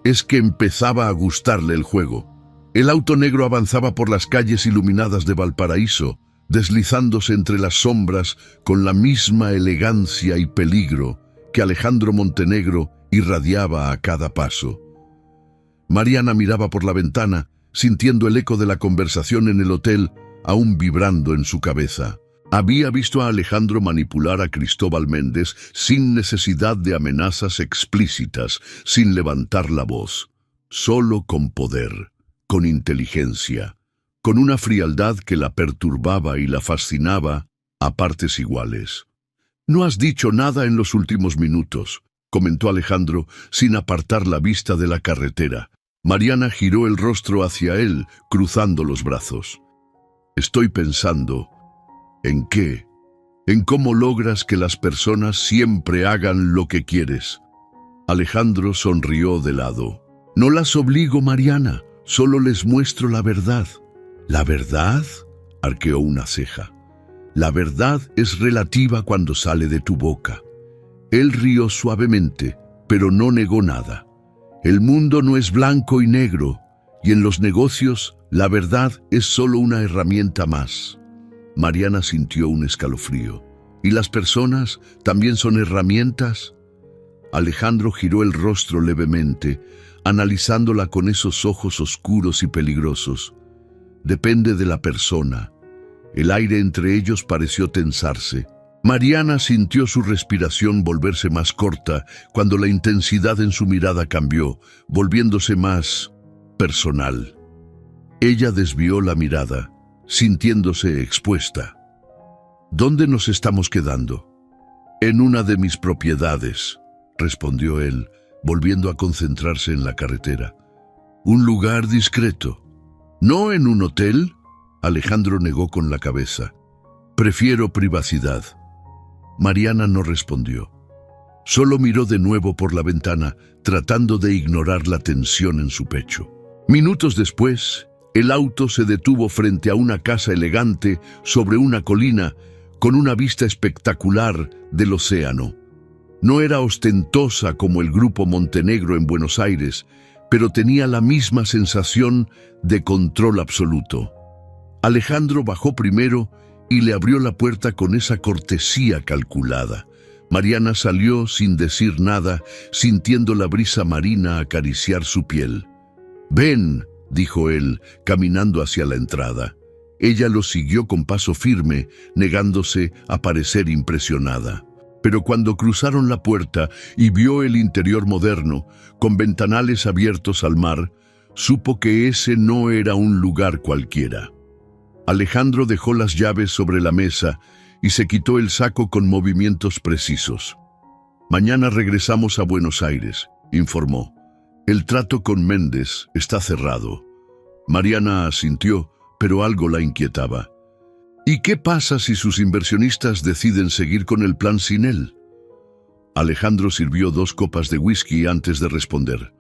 es que empezaba a gustarle el juego. El auto negro avanzaba por las calles iluminadas de Valparaíso, deslizándose entre las sombras con la misma elegancia y peligro que Alejandro Montenegro irradiaba a cada paso. Mariana miraba por la ventana, sintiendo el eco de la conversación en el hotel aún vibrando en su cabeza. Había visto a Alejandro manipular a Cristóbal Méndez sin necesidad de amenazas explícitas, sin levantar la voz, solo con poder, con inteligencia, con una frialdad que la perturbaba y la fascinaba a partes iguales. No has dicho nada en los últimos minutos. comentó Alejandro sin apartar la vista de la carretera. Mariana giró el rostro hacia él, cruzando los brazos. Estoy pensando, ¿en qué? En cómo logras que las personas siempre hagan lo que quieres. Alejandro sonrió de lado. No las obligo, Mariana, solo les muestro la verdad. ¿La verdad? Arqueó una ceja. La verdad es relativa cuando sale de tu boca. Él rió suavemente, pero no negó nada. El mundo no es blanco y negro, y en los negocios la verdad es solo una herramienta más. Mariana sintió un escalofrío. ¿Y las personas también son herramientas? Alejandro giró el rostro levemente, analizándola con esos ojos oscuros y peligrosos. Depende de la persona. El aire entre ellos pareció tensarse. Mariana sintió su respiración volverse más corta cuando la intensidad en su mirada cambió, volviéndose más personal. Ella desvió la mirada, sintiéndose expuesta. ¿Dónde nos estamos quedando? En una de mis propiedades, respondió él, volviendo a concentrarse en la carretera. Un lugar discreto. ¿No en un hotel? Alejandro negó con la cabeza. Prefiero privacidad. Mariana no respondió. Solo miró de nuevo por la ventana, tratando de ignorar la tensión en su pecho. Minutos después, el auto se detuvo frente a una casa elegante sobre una colina con una vista espectacular del océano. No era ostentosa como el Grupo Montenegro en Buenos Aires, pero tenía la misma sensación de control absoluto. Alejandro bajó primero y le abrió la puerta con esa cortesía calculada. Mariana salió sin decir nada, sintiendo la brisa marina acariciar su piel. «Ven», dijo él, caminando hacia la entrada. Ella lo siguió con paso firme, negándose a parecer impresionada. Pero cuando cruzaron la puerta y vio el interior moderno, con ventanales abiertos al mar, supo que ese no era un lugar cualquiera. Alejandro dejó las llaves sobre la mesa y se quitó el saco con movimientos precisos. «Mañana regresamos a Buenos Aires», informó. «El trato con Méndez está cerrado». Mariana asintió, pero algo la inquietaba. ¿Y qué pasa si sus inversionistas deciden seguir con el plan sin él? Alejandro sirvió 2 copas de whisky antes de responder.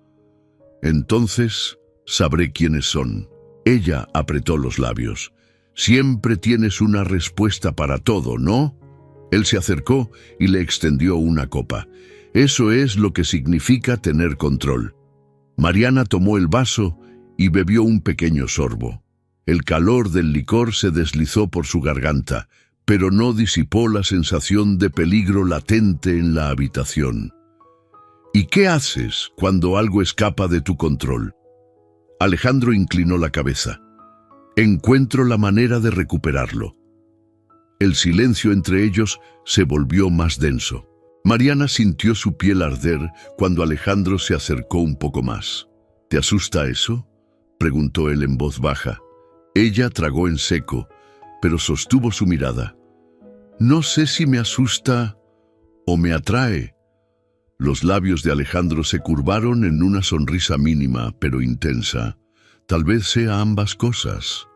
«Entonces sabré quiénes son». Ella apretó los labios. «Siempre tienes una respuesta para todo, ¿no?» Él se acercó y le extendió una copa. «Eso es lo que significa tener control». Mariana tomó el vaso y bebió un pequeño sorbo. El calor del licor se deslizó por su garganta, pero no disipó la sensación de peligro latente en la habitación. «¿Y qué haces cuando algo escapa de tu control?» Alejandro inclinó la cabeza. «Encuentro la manera de recuperarlo». El silencio entre ellos se volvió más denso. Mariana sintió su piel arder cuando Alejandro se acercó un poco más. «¿Te asusta eso?», preguntó él en voz baja. Ella tragó en seco, pero sostuvo su mirada. «No sé si me asusta o me atrae». Los labios de Alejandro se curvaron en una sonrisa mínima, pero intensa. Tal vez sea ambas cosas.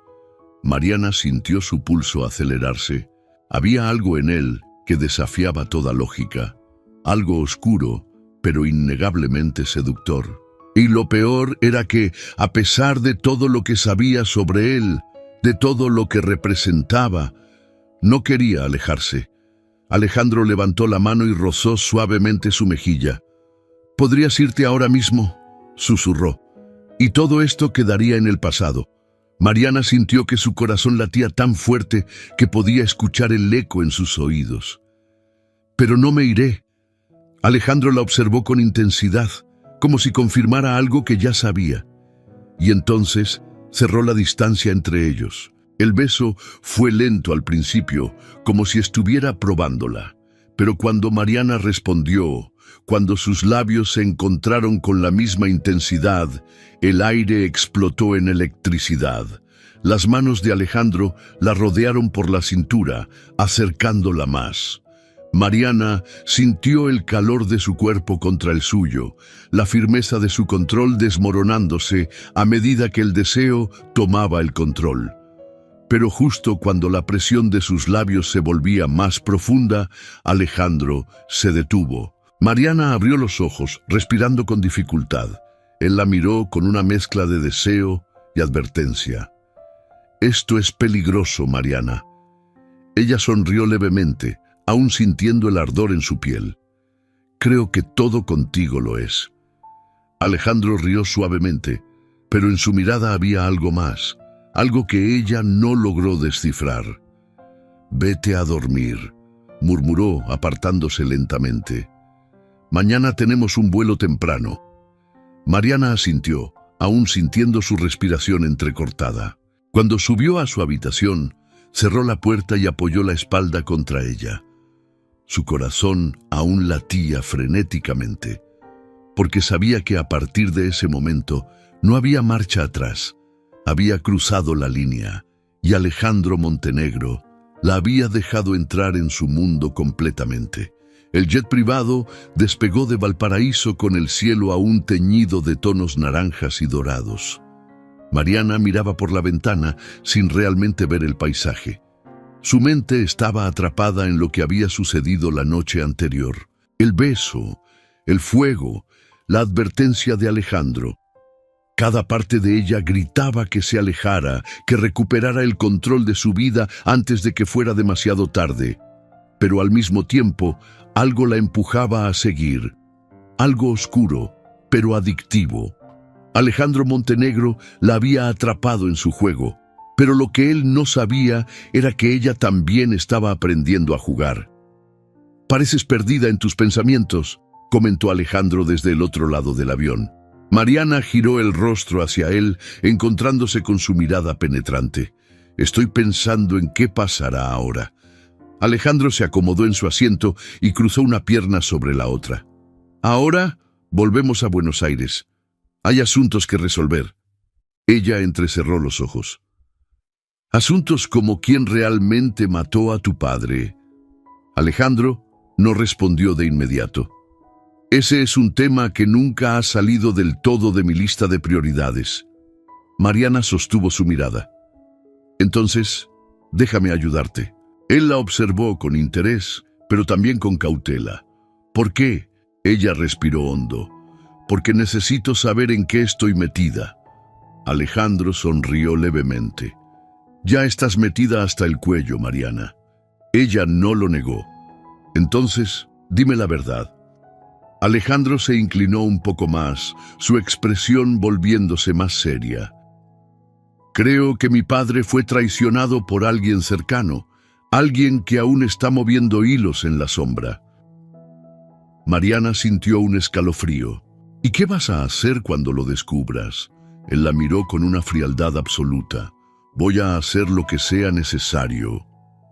Mariana sintió su pulso acelerarse. Había algo en él que desafiaba toda lógica. Algo oscuro, pero innegablemente seductor. Y lo peor era que, a pesar de todo lo que sabía sobre él, de todo lo que representaba, no quería alejarse. Alejandro levantó la mano y rozó suavemente su mejilla. «¿Podrías irte ahora mismo?», susurró. «Y todo esto quedaría en el pasado». Mariana sintió que su corazón latía tan fuerte que podía escuchar el eco en sus oídos. «Pero no me iré». Alejandro la observó con intensidad, como si confirmara algo que ya sabía. Y entonces cerró la distancia entre ellos. El beso fue lento al principio, como si estuviera probándola. Pero cuando Mariana respondió, cuando sus labios se encontraron con la misma intensidad, el aire explotó en electricidad. Las manos de Alejandro la rodearon por la cintura, acercándola más. Mariana sintió el calor de su cuerpo contra el suyo, la firmeza de su control desmoronándose a medida que el deseo tomaba el control. Pero justo cuando la presión de sus labios se volvía más profunda, Alejandro se detuvo. Mariana abrió los ojos, respirando con dificultad. Él la miró con una mezcla de deseo y advertencia. «Esto es peligroso, Mariana». Ella sonrió levemente, aún sintiendo el ardor en su piel. «Creo que todo contigo lo es». Alejandro rió suavemente, pero en su mirada había algo más, algo que ella no logró descifrar. «Vete a dormir», murmuró, apartándose lentamente. «Mañana tenemos un vuelo temprano». Mariana asintió, aún sintiendo su respiración entrecortada. Cuando subió a su habitación, cerró la puerta y apoyó la espalda contra ella. Su corazón aún latía frenéticamente, porque sabía que a partir de ese momento no había marcha atrás. Había cruzado la línea y Alejandro Montenegro la había dejado entrar en su mundo completamente. El jet privado despegó de Valparaíso con el cielo aún teñido de tonos naranjas y dorados. Mariana miraba por la ventana sin realmente ver el paisaje. Su mente estaba atrapada en lo que había sucedido la noche anterior. El beso, el fuego, la advertencia de Alejandro. Cada parte de ella gritaba que se alejara, que recuperara el control de su vida antes de que fuera demasiado tarde. Pero al mismo tiempo, algo la empujaba a seguir. Algo oscuro, pero adictivo. Alejandro Montenegro la había atrapado en su juego, pero lo que él no sabía era que ella también estaba aprendiendo a jugar. «Pareces perdida en tus pensamientos», comentó Alejandro desde el otro lado del avión. Mariana giró el rostro hacia él, encontrándose con su mirada penetrante. «Estoy pensando en qué pasará ahora». Alejandro se acomodó en su asiento y cruzó una pierna sobre la otra. «Ahora volvemos a Buenos Aires. Hay asuntos que resolver». Ella entrecerró los ojos. «¿Asuntos como quién realmente mató a tu padre?» Alejandro no respondió de inmediato. «Ese es un tema que nunca ha salido del todo de mi lista de prioridades». Mariana sostuvo su mirada. «Entonces, déjame ayudarte». Él la observó con interés, pero también con cautela. «¿Por qué?» Ella respiró hondo. «Porque necesito saber en qué estoy metida». Alejandro sonrió levemente. «Ya estás metida hasta el cuello, Mariana». Ella no lo negó. «Entonces, dime la verdad». Alejandro se inclinó un poco más, su expresión volviéndose más seria. «Creo que mi padre fue traicionado por alguien cercano, alguien que aún está moviendo hilos en la sombra». Mariana sintió un escalofrío. «¿Y qué vas a hacer cuando lo descubras?» Él la miró con una frialdad absoluta. «Voy a hacer lo que sea necesario».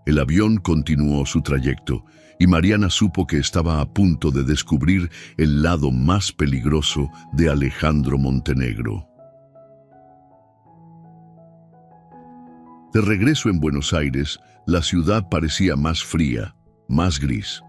El avión continuó su trayecto, y Mariana supo que estaba a punto de descubrir el lado más peligroso de Alejandro Montenegro. De regreso en Buenos Aires, la ciudad parecía más fría, más gris.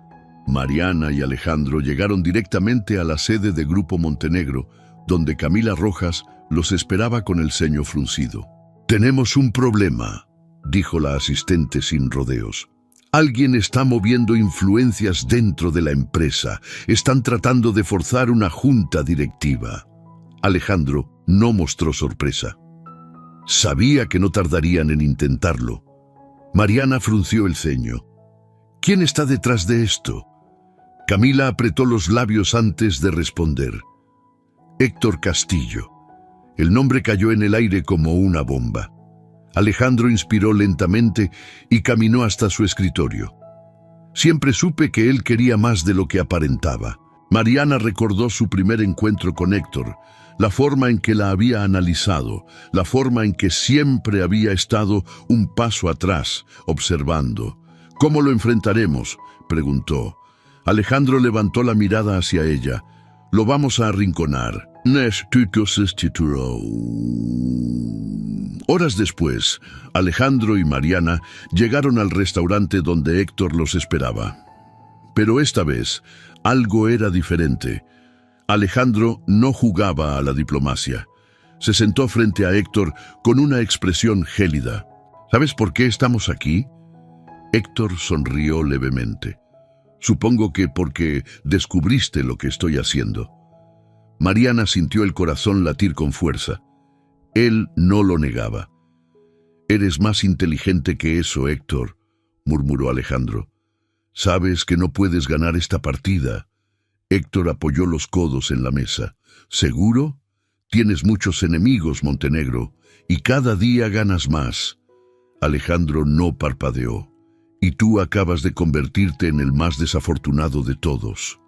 Mariana y Alejandro llegaron directamente a la sede de Grupo Montenegro, donde Camila Rojas los esperaba con el ceño fruncido. «Tenemos un problema», dijo la asistente sin rodeos. «Alguien está moviendo influencias dentro de la empresa. Están tratando de forzar una junta directiva». Alejandro no mostró sorpresa. Sabía que no tardarían en intentarlo. Mariana frunció el ceño. «¿Quién está detrás de esto?» Camila apretó los labios antes de responder. «Héctor Castillo». El nombre cayó en el aire como una bomba. Alejandro inspiró lentamente y caminó hasta su escritorio. Siempre supe que él quería más de lo que aparentaba. Mariana recordó su primer encuentro con Héctor, la forma en que la había analizado, la forma en que siempre había estado un paso atrás, observando. «¿Cómo lo enfrentaremos?», preguntó. Alejandro levantó la mirada hacia ella. «Lo vamos a arrinconar». Horas después, Alejandro y Mariana llegaron al restaurante donde Héctor los esperaba. Pero esta vez, algo era diferente. Alejandro no jugaba a la diplomacia. Se sentó frente a Héctor con una expresión gélida. ¿Sabes por qué estamos aquí? Héctor sonrió levemente. Supongo que porque descubriste lo que estoy haciendo. Mariana sintió el corazón latir con fuerza. Él no lo negaba. Eres más inteligente que eso, Héctor, murmuró Alejandro. Sabes que no puedes ganar esta partida. Héctor apoyó los codos en la mesa. ¿Seguro? Tienes muchos enemigos, Montenegro, y cada día ganas más. Alejandro no parpadeó. Y tú acabas de convertirte en el más desafortunado de todos.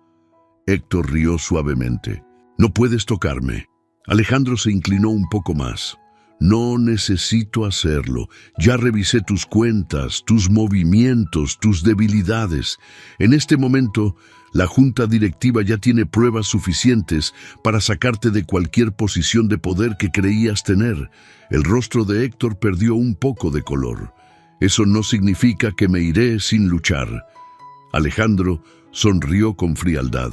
Héctor rió suavemente. No puedes tocarme. Alejandro se inclinó un poco más. No necesito hacerlo. Ya revisé tus cuentas, tus movimientos, tus debilidades. En este momento, la junta directiva ya tiene pruebas suficientes para sacarte de cualquier posición de poder que creías tener. El rostro de Héctor perdió un poco de color. Eso no significa que me iré sin luchar. Alejandro sonrió con frialdad.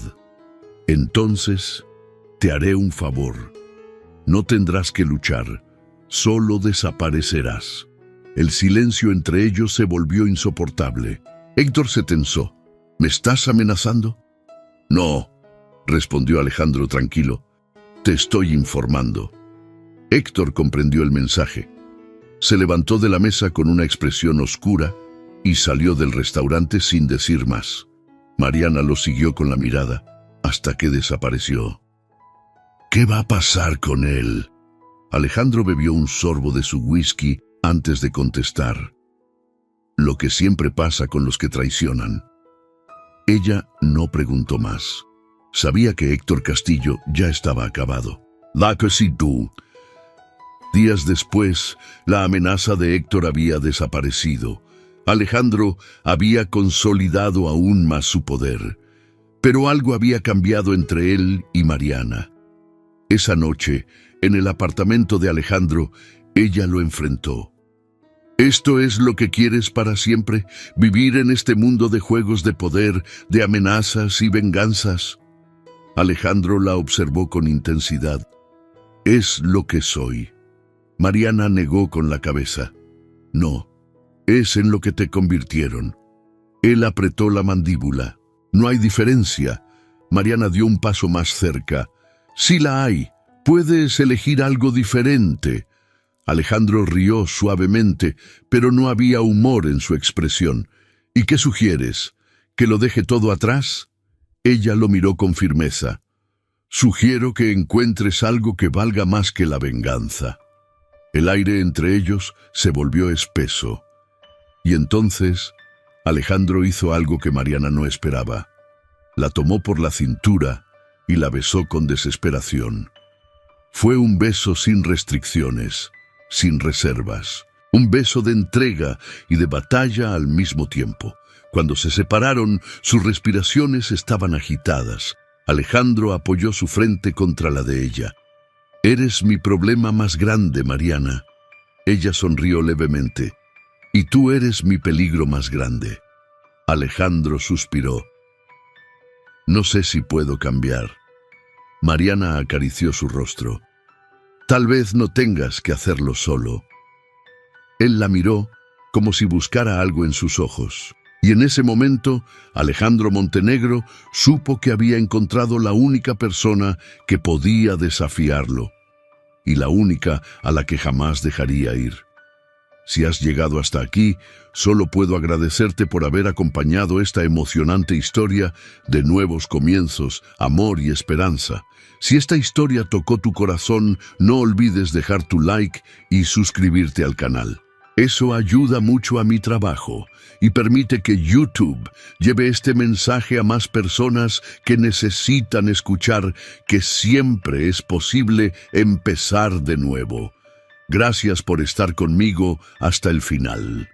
Entonces, te haré un favor. No tendrás que luchar. Solo desaparecerás. El silencio entre ellos se volvió insoportable. Héctor se tensó. ¿Me estás amenazando? No, respondió Alejandro tranquilo. Te estoy informando. Héctor comprendió el mensaje. Se levantó de la mesa con una expresión oscura y salió del restaurante sin decir más. Mariana lo siguió con la mirada hasta que desapareció. ¿Qué va a pasar con él? Alejandro bebió un sorbo de su whisky antes de contestar. Lo que siempre pasa con los que traicionan. Ella no preguntó más. Sabía que Héctor Castillo ya estaba acabado. La que sí tú. Días después, la amenaza de Héctor había desaparecido. Alejandro había consolidado aún más su poder. Pero algo había cambiado entre él y Mariana. Esa noche, en el apartamento de Alejandro, ella lo enfrentó. ¿Esto es lo que quieres para siempre? ¿Vivir en este mundo de juegos de poder, de amenazas y venganzas? Alejandro la observó con intensidad. Es lo que soy. Mariana negó con la cabeza. No, es en lo que te convirtieron. Él apretó la mandíbula. No hay diferencia. Mariana dio un paso más cerca. Sí la hay. Puedes elegir algo diferente. Alejandro rió suavemente, pero no había humor en su expresión. ¿Y qué sugieres? ¿Que lo deje todo atrás? Ella lo miró con firmeza. Sugiero que encuentres algo que valga más que la venganza. El aire entre ellos se volvió espeso. Y entonces, Alejandro hizo algo que Mariana no esperaba. La tomó por la cintura y la besó con desesperación. Fue un beso sin restricciones, sin reservas. Un beso de entrega y de batalla al mismo tiempo. Cuando se separaron, sus respiraciones estaban agitadas. Alejandro apoyó su frente contra la de ella. «Eres mi problema más grande, Mariana». Ella sonrió levemente. «Y tú eres mi peligro más grande». Alejandro suspiró. «No sé si puedo cambiar». Mariana acarició su rostro. «Tal vez no tengas que hacerlo solo». Él la miró como si buscara algo en sus ojos. Y en ese momento, Alejandro Montenegro supo que había encontrado la única persona que podía desafiarlo. Y la única a la que jamás dejaría ir. Si has llegado hasta aquí, solo puedo agradecerte por haber acompañado esta emocionante historia de nuevos comienzos, amor y esperanza. Si esta historia tocó tu corazón, no olvides dejar tu like y suscribirte al canal. Eso ayuda mucho a mi trabajo y permite que YouTube lleve este mensaje a más personas que necesitan escuchar que siempre es posible empezar de nuevo. Gracias por estar conmigo hasta el final.